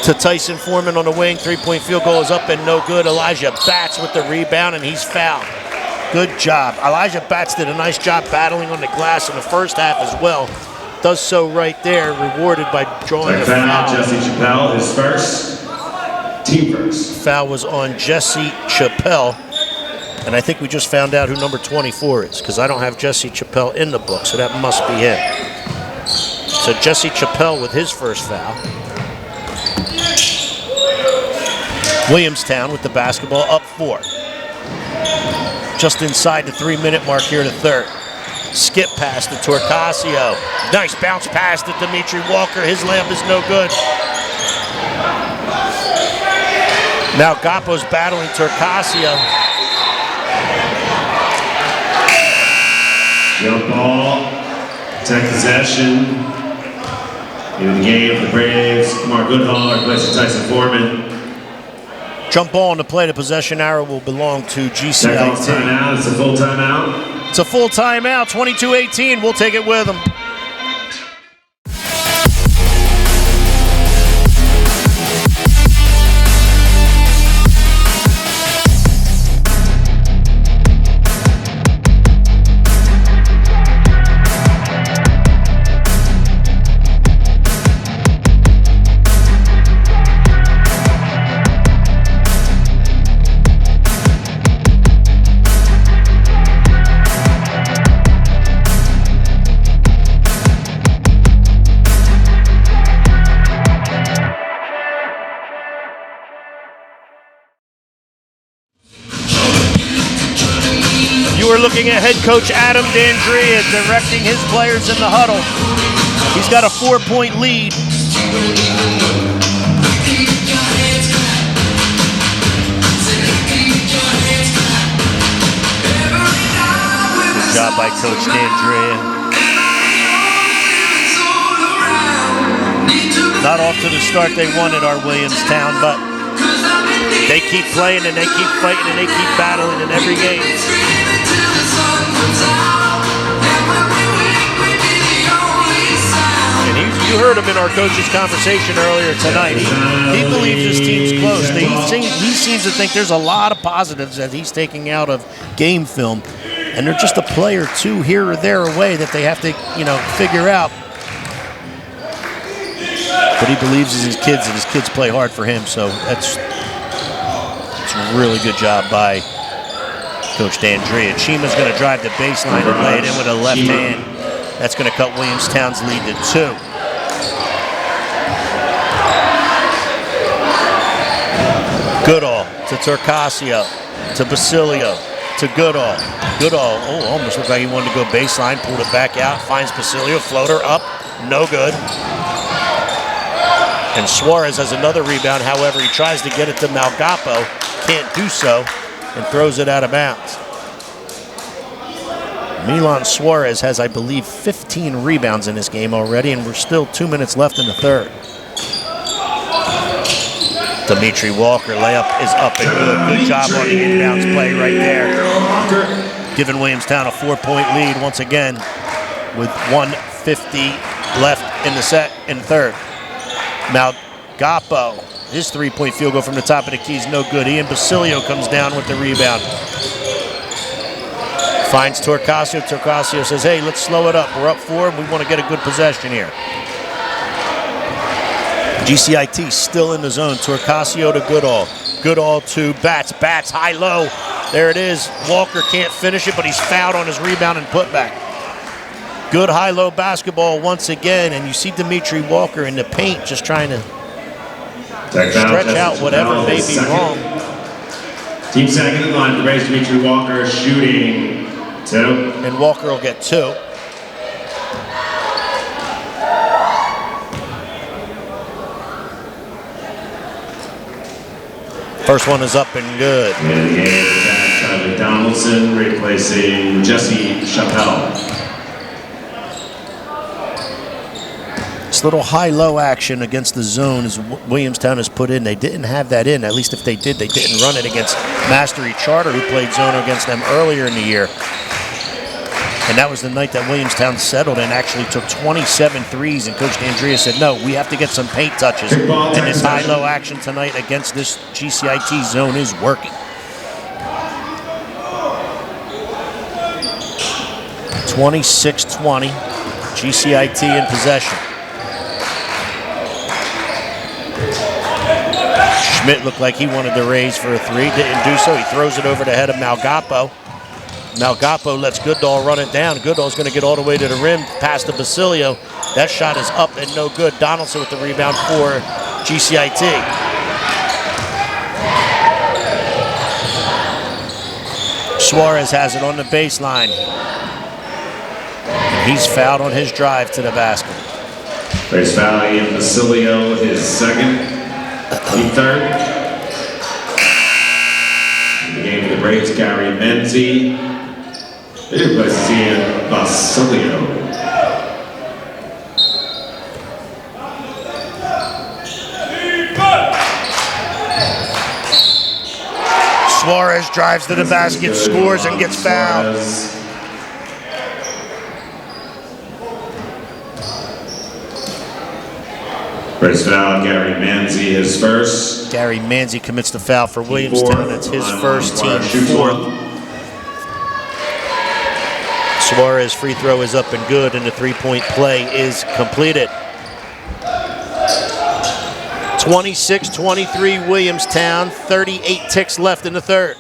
To Tyson Foreman on the wing. 3-point field goal is up and no good. Elijah Batts with the rebound, and he's fouled. Good job. Elijah Batts did a nice job battling on the glass in the first half as well. Does so right there, rewarded by drawing a foul. Jesse Chappelle, his first. Team first. Foul was on Jesse Chappelle. And I think we just found out who number 24 is, because I don't have Jesse Chappelle in the book, so that must be him. So Jesse Chappelle with his first foul. Williamstown with the basketball, up 4. Just inside the 3-minute mark here in the 3rd. Skip pass to Torcasio. Nice bounce pass to Dimitri Walker. His layup is no good. Now Gapo's battling Torcasio. Jump ball. Take possession. In the game for the Braves, Mark Goodhall replacing Tyson Foreman. Jump ball on the play. The possession arrow will belong to GCIT. Timeout. It's a full timeout. It's a full timeout. 22-18. We'll take it with them. We're looking at head coach Adam D'Andrea directing his players in the huddle. He's got a 4-point lead. Good job by Coach D'Andrea. Not off to the start they wanted, our Williamstown, but they keep playing and they keep fighting and they keep battling in every game. And you heard him in our coaches' conversation earlier tonight. He believes his team's close. He seems to think there's a lot of positives that he's taking out of game film, and they're just a play or two here or there away that they have to, figure out. But he believes in his kids, and his kids play hard for him. So it's a really good job by Coach D'Andrea. Chima's going to drive the baseline and lay it in with a left hand. That's going to cut Williamstown's lead to 2. Goodall to Torcasio, to Basilio, to Goodall. Goodall, almost looked like he wanted to go baseline, pulled it back out, finds Basilio, floater up, no good. And Suarez has another rebound, however, he tries to get it to Malgapo, can't do so, and throws it out of bounds. Milan Suarez has, I believe, 15 rebounds in this game already, and we're still 2 minutes left in the 3rd. Dimitri Walker, layup is up and good. Good job on the inbounds play right there. Giving Williamstown a 4-point lead once again with 1:50 left in the third. Malgapo, his 3-point field goal from the top of the key is no good. Ian Basilio comes down with the rebound. Finds Torcasio. Torcasio says, hey, let's slow it up. We're up 4. We want to get a good possession here. GCIT still in the zone. Torcasio to Goodall. Goodall to Bats. Bats high-low. There it is. Walker can't finish it, but he's fouled on his rebound and putback. Good high-low basketball once again, and you see Dimitri Walker in the paint just trying to stretch out whatever may be wrong. Team second in line to raise Dimitri Walker, shooting 2. And Walker will get 2. First one is up and good. And the game is back, Charlie Donaldson replacing Jesse Chappelle. This little high-low action against the zone is Williamstown has put in. They didn't have that in. At least if they did, they didn't run it against Mastery Charter, who played zone against them earlier in the year. And that was the night that Williamstown settled and actually took 27 threes. And Coach D'Andrea said, no, we have to get some paint touches. And this high-low action tonight against this GCIT zone is working. 26-20, GCIT in possession. Schmidt looked like he wanted to raise for a 3, didn't do so. He throws it over the head of Malgapo. Malgapo lets Goodall run it down. Goodall's going to get all the way to the rim, past the Basilio. That shot is up and no good. Donaldson with the rebound for GCIT. Suarez has it on the baseline. And he's fouled on his drive to the basket. Face Valley and Basilio, his second, team third. In the game for the Braves, Gary Menzie. He replaces Ian Basilio. Suarez drives to the basket, scores, and gets fouled. First foul, Gary Manzi, his first. Gary Manzi commits the foul for Williamstown. That's his first, team fourth. Suarez free throw is up and good, and the three-point play is completed. 26-23 Williamstown, 38 ticks left in the third.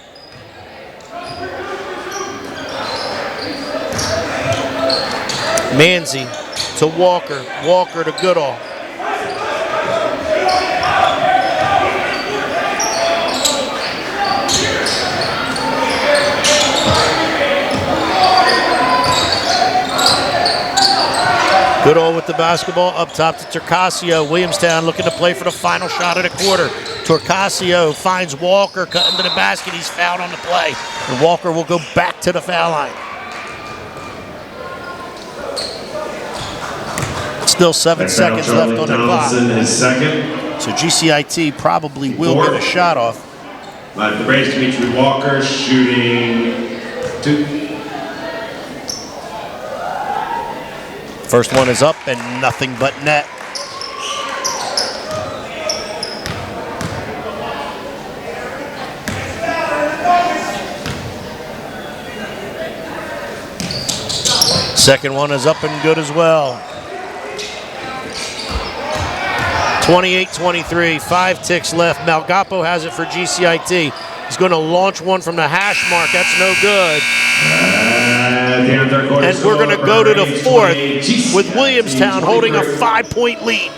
Manzi to Walker, Walker to Goodall. Goodall with the basketball up top to Torcasio. Williamstown looking to play for the final shot of the quarter. Torcasio finds Walker cutting to the basket. He's fouled on the play. And Walker will go back to the foul line. Still 7 seconds left on the clock. His second. So GCIT probably will get a shot off. Live the Braves, Dimitri Walker shooting 2. First one is up and nothing but net. Second one is up and good as well. 28-23, 5 ticks left. Malgapo has it for GCIT. He's going to launch one from the hash mark. That's no good. And we're going to go to the fourth with Williamstown holding a 5-point lead.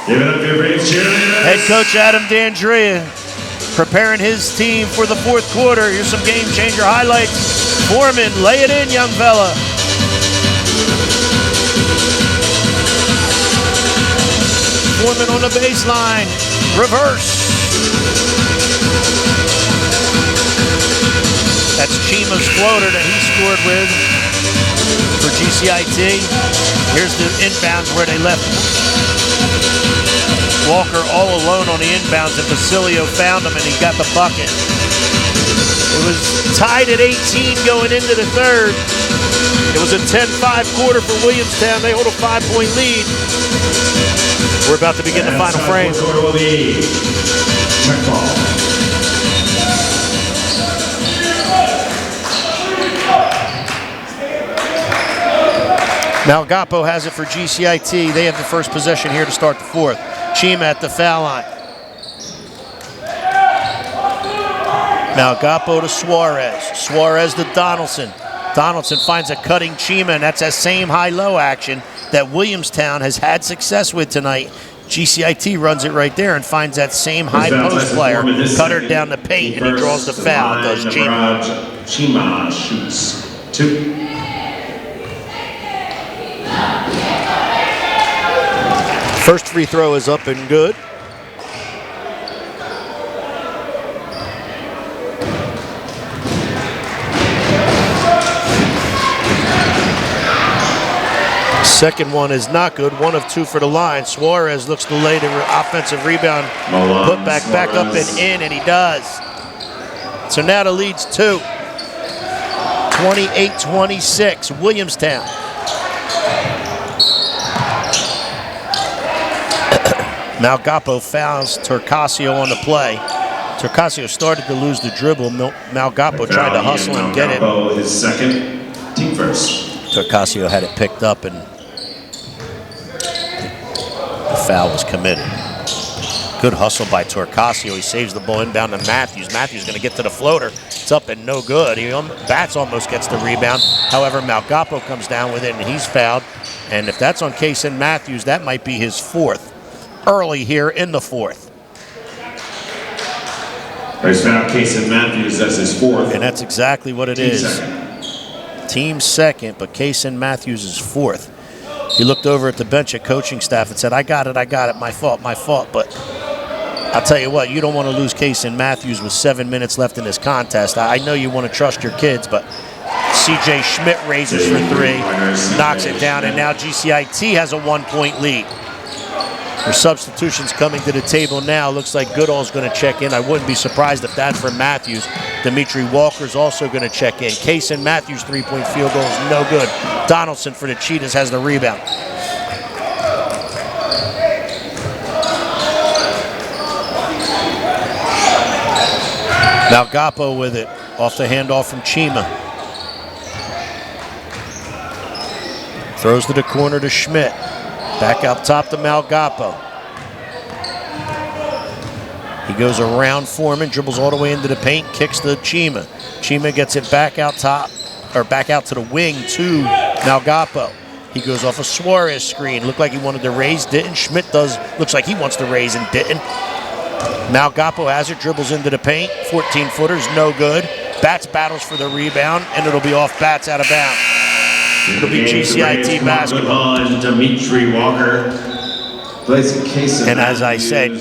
Give it up for your Braves cheerleaders. Head coach Adam D'Andrea preparing his team for the fourth quarter. Here's some game changer highlights. Foreman, lay it in, young fella. Foreman on the baseline, reverse. That's Chima's floater that he scored with for GCIT. Here's the inbounds where they left Walker all alone on the inbounds, and Basilio found him and he got the bucket. It was tied at 18 going into the third. It was a 10-5 quarter for Williamstown. They hold a 5-point lead. We're about to begin the final frame. Quarter will be check ball. Malgapo has it for GCIT. They have the first possession here to start the fourth. Chima at the foul line. Malgapo to Suarez. Suarez to Donaldson. Donaldson finds a cutting Chima, and that's that same high-low action that Williamstown has had success with tonight. GCIT runs it right there and finds that same high post player, cutter down the paint, and he draws the foul. Goes Chima. Chima shoots 2. First free throw is up and good. Second one is not good. 1 of 2 for the line. Suarez looks to lay the offensive rebound. Put back up and in, and he does. So now the lead's 2. 28-26, Williamstown. Malgapo fouls Turcasio on the play. Turcasio started to lose the dribble. Malgapo tried to hustle and get it. His second, team first. Turcasio had it picked up, and the foul was committed. Good hustle by Turcasio. He saves the ball inbound to Matthews. Matthews going to get to the floater. It's up and no good. Bats almost gets the rebound. However, Malgapo comes down with it, and he's fouled. And if that's on Kaysen Matthews, that might be his 4th. Early here in the 4th. He's found Kaysen Matthews as his 4th. And that's exactly what it is. Team second, but Kaysen Matthews is 4th. He looked over at the bench at coaching staff and said, I got it, my fault. But I'll tell you what, you don't want to lose Kaysen Matthews with 7 minutes left in this contest. I know you want to trust your kids, but CJ Schmidt raises for 3, knocks it down, and now GCIT has a 1-point lead. There's substitutions coming to the table now. Looks like Goodall's going to check in. I wouldn't be surprised if that's for Matthews. Dimitri Walker's also going to check in. Kaysen Matthews' 3-point field goal is no good. Donaldson for the Cheetahs has the rebound. Malgapo with it. Off the handoff from Chima. Throws to the corner to Schmidt. Back up top to Malgapo. He goes around Foreman, dribbles all the way into the paint, kicks to Chima. Chima gets it back out top, or back out to the wing to Malgapo. He goes off a Suarez screen. Looked like he wanted to raise, didn't. Schmidt looks like he wants to raise and didn't. Malgapo has it, dribbles into the paint. 14-footers, no good. Bats battles for the rebound, and it'll be off Bats out of bounds. It'll be GCIT basketball. Dimitri Walker. And as I said,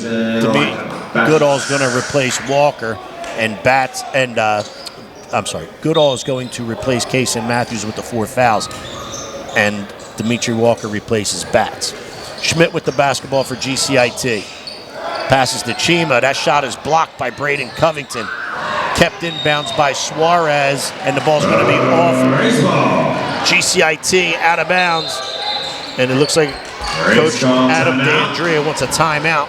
Goodall's going to replace Walker, and Goodall is going to replace Kaysen Matthews with the 4 fouls, and Dimitri Walker replaces Bats. Schmidt with the basketball for GCIT. Passes to Chima. That shot is blocked by Braden Covington. Kept inbounds by Suarez, and the ball's going to be off. GCIT out of bounds, and it looks like Coach Adam D'Andrea wants a timeout.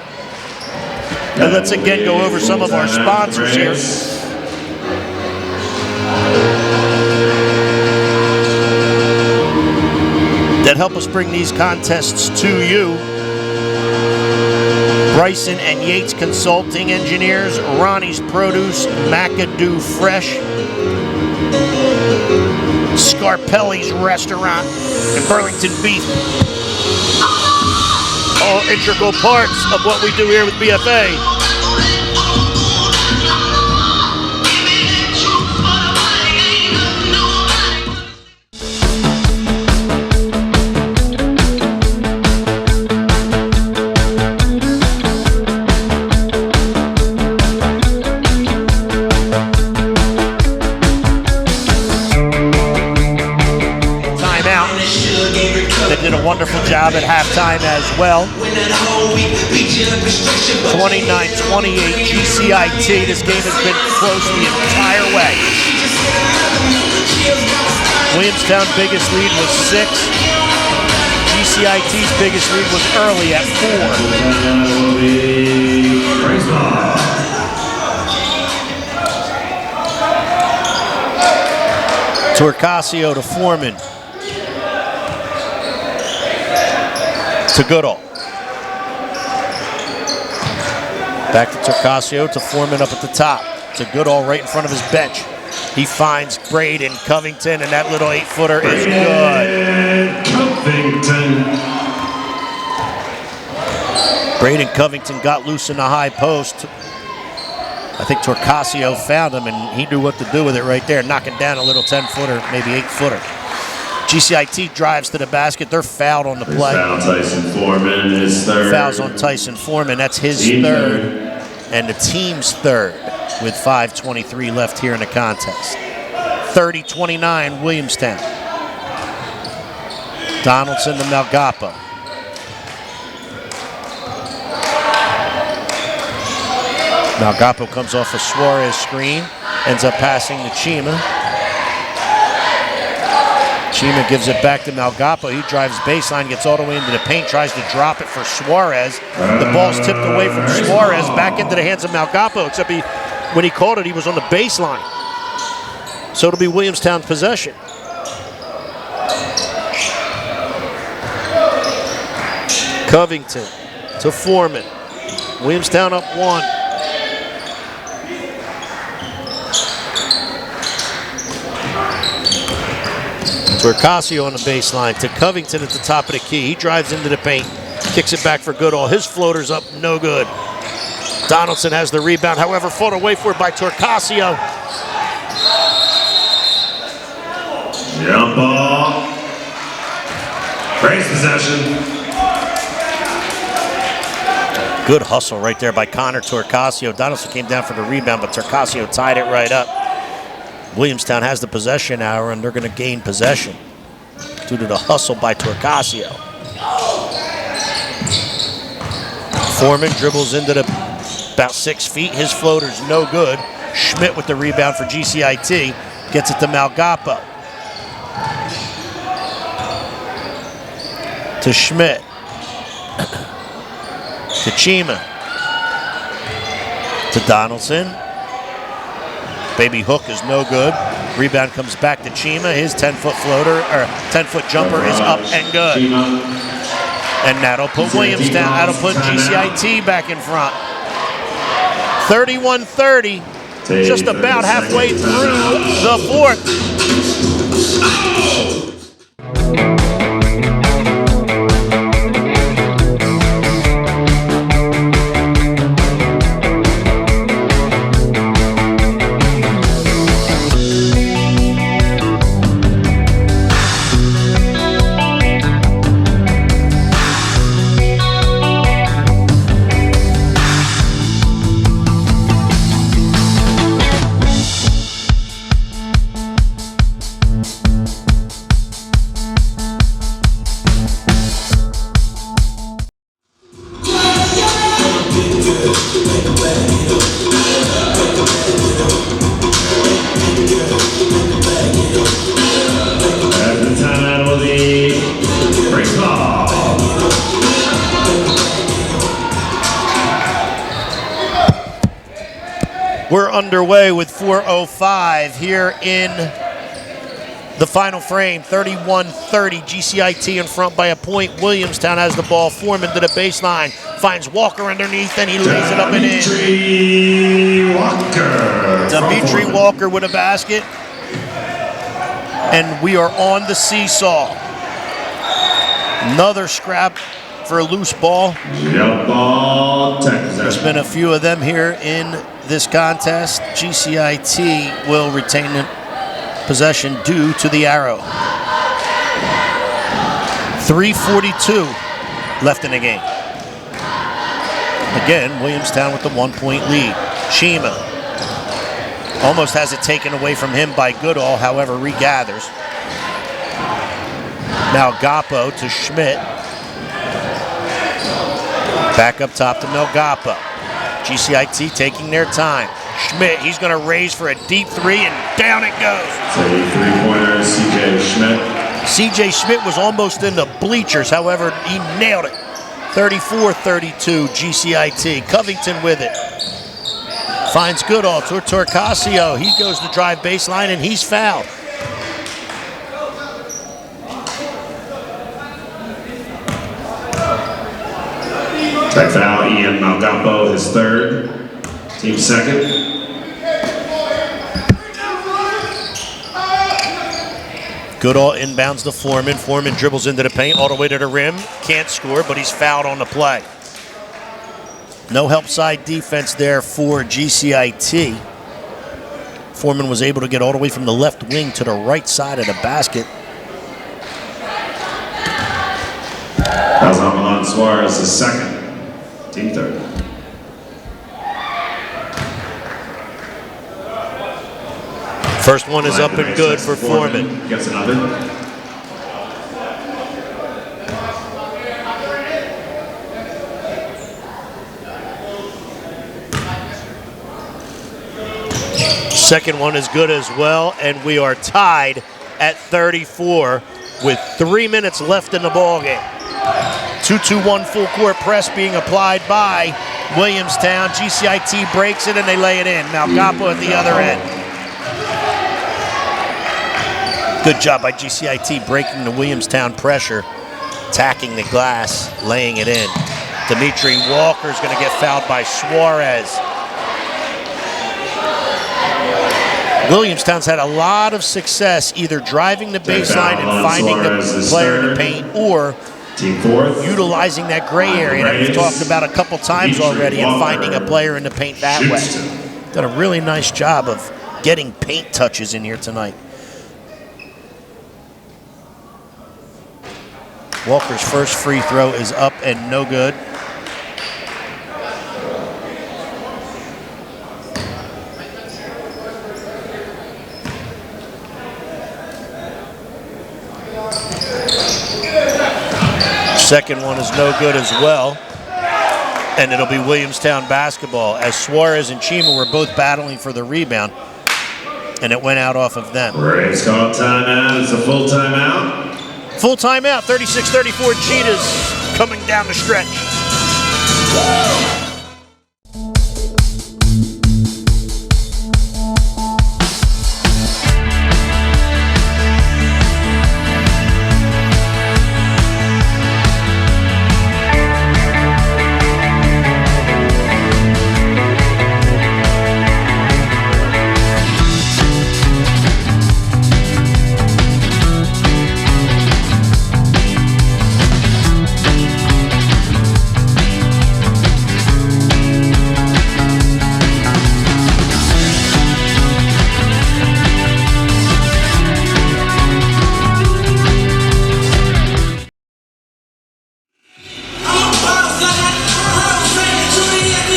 And let's again go over some of our sponsors here. That help us bring these contests to you. Bryson and Yates Consulting Engineers, Ronnie's Produce, McAdoo Fresh, Scarpelli's Restaurant, and Burlington Beef. All integral parts of what we do here with BFA. time as well. 29-28 GCIT. This game has been close the entire way. Williamstown's biggest lead was 6. GCIT's biggest lead was early at 4. Torcasio to Foreman. To Goodall. Back to Torcasio to Foreman up at the top. To Goodall right in front of his bench. He finds Braden Covington, and that little 8-footer is good. Braden Covington got loose in the high post. I think Torcasio found him, and he knew what to do with it right there, knocking down a little 10-footer, maybe 8-footer. GCIT drives to the basket. They're fouled on the play. Foul Tyson Foreman is third. Fouls on Tyson Foreman. That's his third, and the team's third with 5:23 left here in the contest. 30-29 Williamstown. Donaldson to Malgappo. Malgappo comes off a Suarez screen, ends up passing to Chima. Chima gives it back to Malgappo. He drives baseline, gets all the way into the paint, tries to drop it for Suarez. The ball's tipped away from Suarez, back into the hands of Malgappo, except when he caught it, he was on the baseline. So it'll be Williamstown's possession. Covington to Foreman. Williamstown up 1. Torcasio on the baseline to Covington at the top of the key. He drives into the paint, kicks it back for Goodall. His floater's up, no good. Donaldson has the rebound, however, fought away for it by Torcasio. Jump ball. Brace possession. Good hustle right there by Connor Torcasio. Donaldson came down for the rebound, but Torcasio tied it right up. Williamstown has the possession now, and they're going to gain possession due to the hustle by Torcasio. Foreman dribbles into about 6 feet. His floater's no good. Schmidt with the rebound for GCIT. Gets it to Malgappo. To Schmidt. To Chima. To Donaldson. Baby hook is no good. Rebound comes back to Chima. His 10-foot floater, or 10-foot jumper is up and good. And that'll put Williamstown, that'll put GCIT back in front. 31-30, just about halfway through the fourth. We're underway with 4:05 here in the final frame. 31-30, GCIT in front by a point. Williamstown has the ball. Foreman to the baseline, finds Walker underneath, and he lays it up and in. Dimitri Walker with a basket. And we are on the seesaw. Another scrap for a loose ball. There's been a few of them here in this contest. GCIT will retain the possession due to the arrow. 3:42 left in the game. Again, Williamstown with the 1-point lead. Chima almost has it taken away from him by Goodall, however, regathers. Malgappo to Schmidt. Back up top to Melgapo. GCIT taking their time. Schmidt, he's going to raise for a deep three, and down it goes. It's a three-pointer, C.J. Schmidt. C.J. Schmidt was almost in the bleachers. However, he nailed it. 34-32, GCIT. Covington with it. Finds Goodall to Torcasio. He goes to drive baseline, and he's fouled. Tech foul, Ian Melgapo, his third. Team second. Goodall inbounds to Foreman. Foreman dribbles into the paint all the way to the rim. Can't score, but he's fouled on the play. No help side defense there for GCIT. Foreman was able to get all the way from the left wing to the right side of the basket. That's on Milan Suarez, his second. Team third. First one is up and good for Foreman. Gets another. Second one is good as well, and we are tied at 34 with 3 minutes left in the ballgame. 2-2-1 full court press being applied by Williamstown. GCIT breaks it and they lay it in. Melgapo at the other end. Good job by GCIT breaking the Williamstown pressure, attacking the glass, laying it in. Dimitri Walker's going to get fouled by Suarez. Williamstown's had a lot of success either driving the baseline and finding the player in the paint, or utilizing that gray area that we've talked about a couple times already and finding a player in the paint that way. Done a really nice job of getting paint touches in here tonight. Walker's first free throw is up and no good. Second one is no good as well. And it'll be Williamstown basketball, as Suarez and Chima were both battling for the rebound, and it went out off of them. It's called timeout. It's a full timeout. Full timeout, 36-34 Cheetahs coming down the stretch.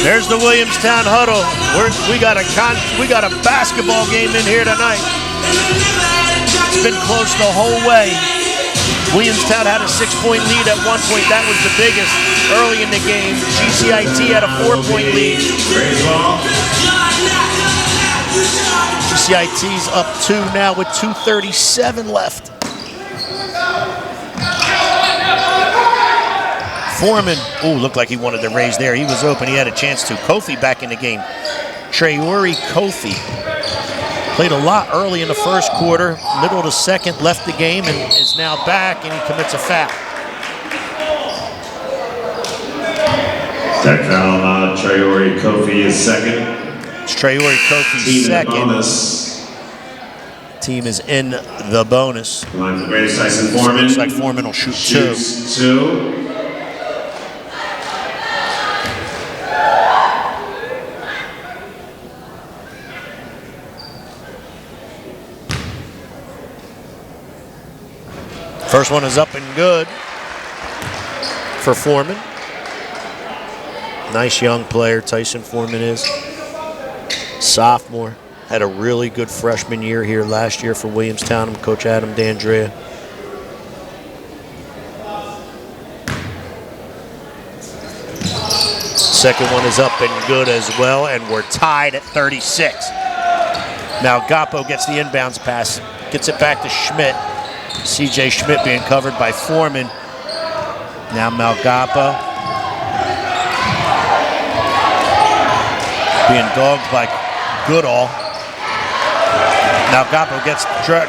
There's the Williamstown huddle. We got a basketball game in here tonight. It's been close the whole way. Williamstown had a 6-point lead at one point. That was the biggest early in the game. GCIT had a 4-point lead. GCIT's up 2 now with 2:37 left. Foreman, looked like he wanted to raise there. He was open, he had a chance to. Kofi back in the game. Traore Kofi played a lot early in the first quarter, middle of the second, left the game and is now back, and he commits a foul. Tech foul, Traore Kofi is second. It's Traore Kofi's second. Team is in the bonus. Line for Greatest Tyson Foreman. Looks like Foreman will shoot two. First one is up and good for Foreman. Nice young player, Tyson Foreman is. Sophomore. Had a really good freshman year here last year for Williamstown and Coach Adam D'Andrea. Second one is up and good as well, and we're tied at 36. Now Gappo gets the inbounds pass, gets it back to Schmidt. CJ Schmidt being covered by Foreman. Now Malgappo being dogged by Goodall. Now Gappo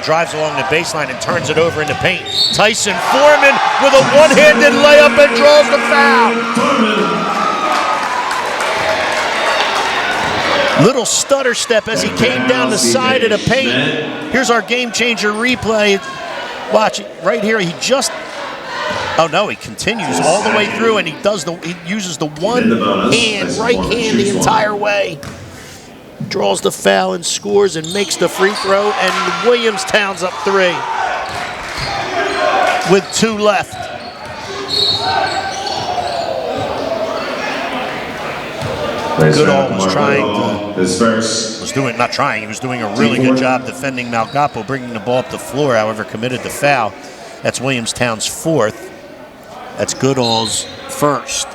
drives along the baseline and turns it over into paint. Tyson Foreman with a one-handed layup and draws the foul. Little stutter step as he came down the side of the paint. Here's our game changer replay. Watch it right here. He just, oh no, he continues all the way through, and he uses the one hand, right hand the entire way. Draws the foul and scores and makes the free throw, and Williamstown's up 3 with 2 left. Goodall was trying to, he was doing a really good job defending Malgappo, bringing the ball up the floor, however committed the foul. That's Williamstown's 4th. That's Goodall's 1st.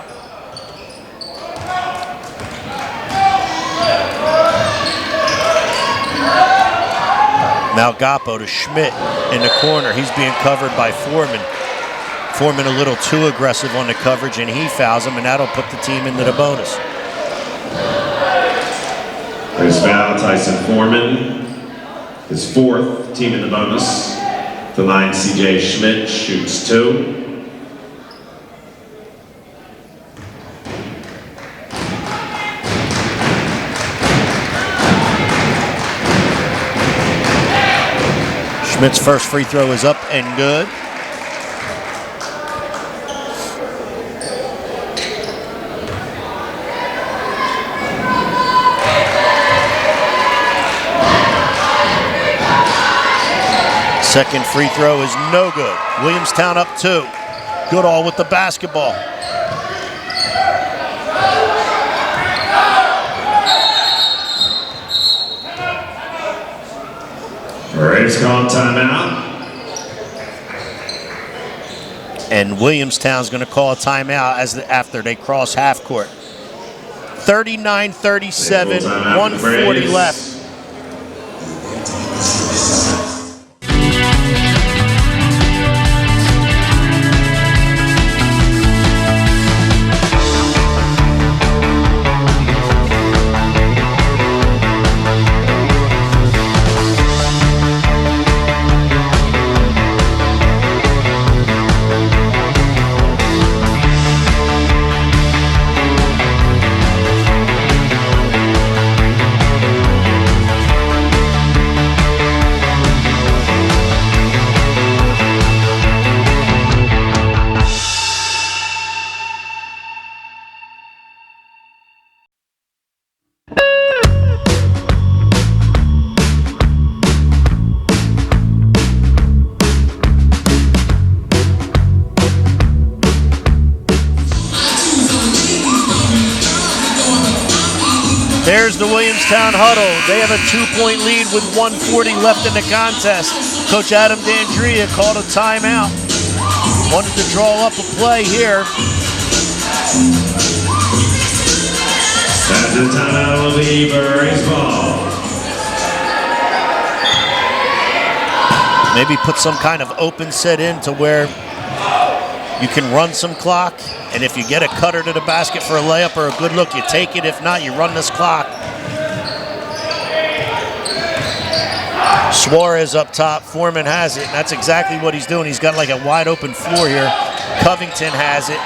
Malgappo to Schmidt in the corner. He's being covered by Foreman. Foreman a little too aggressive on the coverage, and he fouls him, and that'll put the team into the bonus. There's foul, Tyson Foreman. His 4th, team in the bonus. The line, CJ Schmidt shoots 2. Schmidt's first free throw is up and good. Second free throw is no good. Williamstown up 2. Goodall with the basketball. Braves call timeout. And Williamstown's going to call a timeout after they cross half court. 39-37, 1:40 left. There's the Williamstown huddle. They have a 2-point lead with 1:40 left in the contest. Coach Adam D'Andrea called a timeout. Wanted to draw up a play here. That's the timeout will be Braves ball. Maybe put some kind of open set in to where you can run some clock, and if you get a cutter to the basket for a layup or a good look, you take it. If not, you run this clock. Suarez up top. Foreman has it, and that's exactly what he's doing. He's got like a wide open floor here. Covington has it,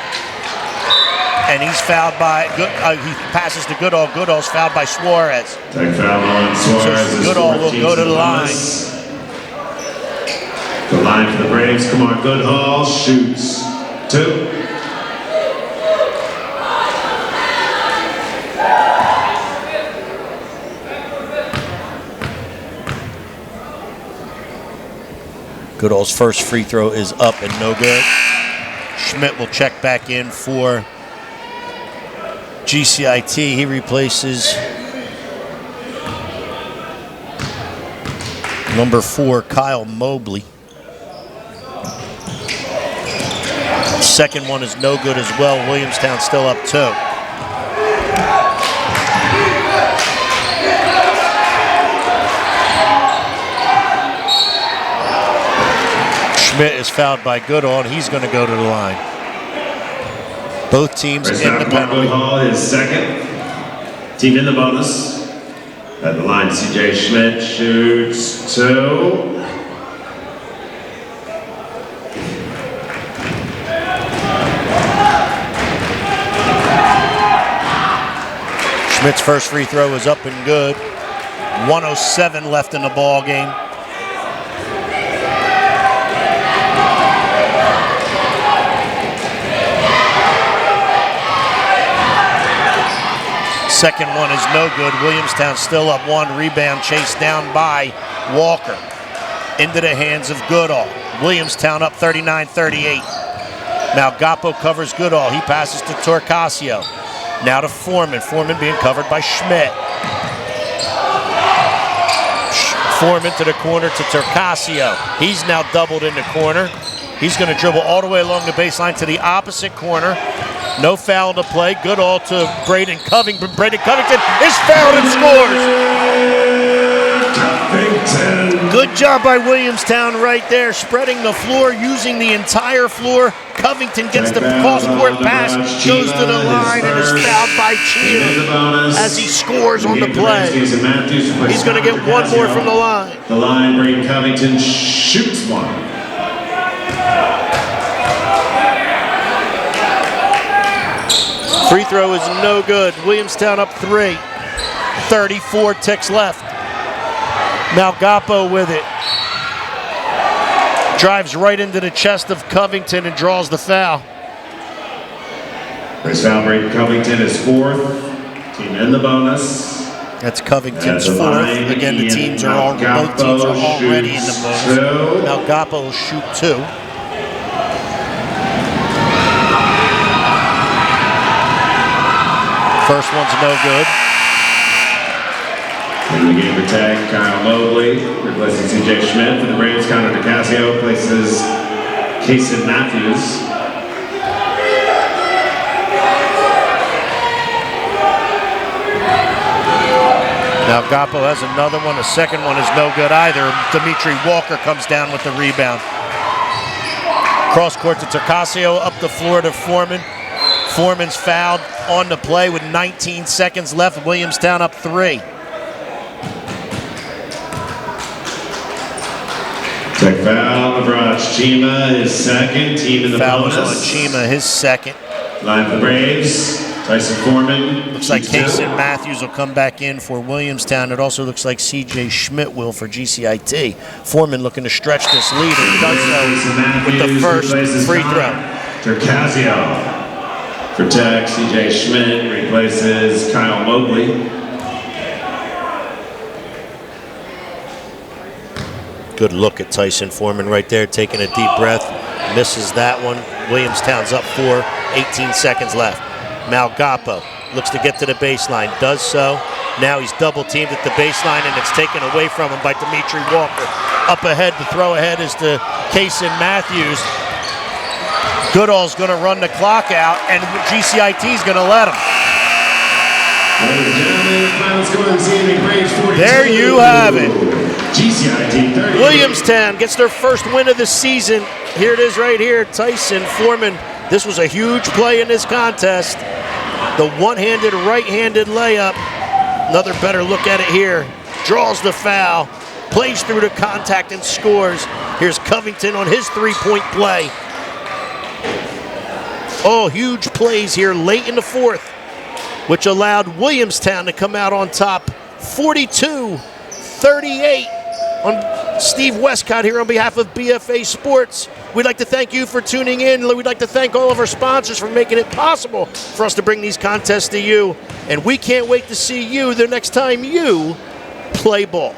and he's fouled by, he passes to Goodall. Goodall's fouled by Suarez. Take foul on Suarez. So Goodall will go to the line. The line for the Braves, Kamar Goodall shoots 2. Goodall's first free throw is up and no good. Schmidt will check back in for GCIT. He replaces number 4, Kyle Mobley. Second one is no good as well. Williamstown still up 2. Schmidt is fouled by Goodall, and he's going to go to the line. Both teams First in the foul, penalty. Hall is second. Team in the bonus. At the line, CJ Schmidt shoots 2. Schmidt's first free throw is up and good. 1:07 left in the ball game. Second one is no good. Williamstown still up 1. Rebound chased down by Walker. Into the hands of Goodall. Williamstown up 39-38. Malgapo covers Goodall. He passes to Torcasio. Now to Foreman. Foreman being covered by Schmidt. Foreman to the corner to Torcasio. He's now doubled in the corner. He's going to dribble all the way along the baseline to the opposite corner. No foul to play. Goodall to Braden Covington. Braden Covington is fouled and scores. Good job by Williamstown right there, spreading the floor, using the entire floor. Covington gets the cross-court pass, goes to the line, and is fouled by Chima as he scores on the play. He's going to get one more from the line. The line, Braden Covington shoots 1. Free throw is no good. Williamstown up 3. 34 ticks left. Malgapo with it. Drives right into the chest of Covington and draws the foul. First foul, Braden Covington is 4th. Team in the bonus. That's Covington's At the 4th. line, Again, both teams are already in the bonus. 2. Malgapo will shoot 2. First one's no good. In the game for tag, Kyle Mobley replacing CJ Schmidt. For the Braves, Connor DeCasio places Kason Matthews. Now Gapo has another one. The second one is no good either. Dimitri Walker comes down with the rebound. Cross court to Torcasio, up the floor to Foreman. Foreman's fouled on the play with 19 seconds left. Williamstown up 3. Tech foul, Avraj Chima, his second. Team in the Foul was bonus. on Chima, his second. Line for the Braves, Tyson Foreman. Looks like Kason Matthews will come back in for Williamstown. It also looks like CJ Schmidt will for GCIT. Foreman looking to stretch this lead and does so with the first free throw. Torcasio. For Tech, CJ Schmidt replaces Kyle Mobley. Good look at Tyson Foreman right there, taking a deep breath. Misses that one. Williamstown's up 4, 18 seconds left. Malgapo looks to get to the baseline, does so. Now he's double teamed at the baseline and it's taken away from him by Dimitri Walker. Up ahead, the throw ahead is to Kason Matthews. Goodall's going to run the clock out and GCIT's going to let him. There you have it. GCIT 30. Williamstown gets their first win of the season. Here it is right here. Tyson Foreman. This was a huge play in this contest. The one-handed, right-handed layup. Another better look at it here. Draws the foul. Plays through the contact and scores. Here's Covington on his three-point play. Oh, huge plays here late in the 4th, which allowed Williamstown to come out on top 42-38 on Steve Westcott here on behalf of BFA Sports. We'd like to thank you for tuning in. We'd like to thank all of our sponsors for making it possible for us to bring these contests to you. And we can't wait to see you the next time you play ball.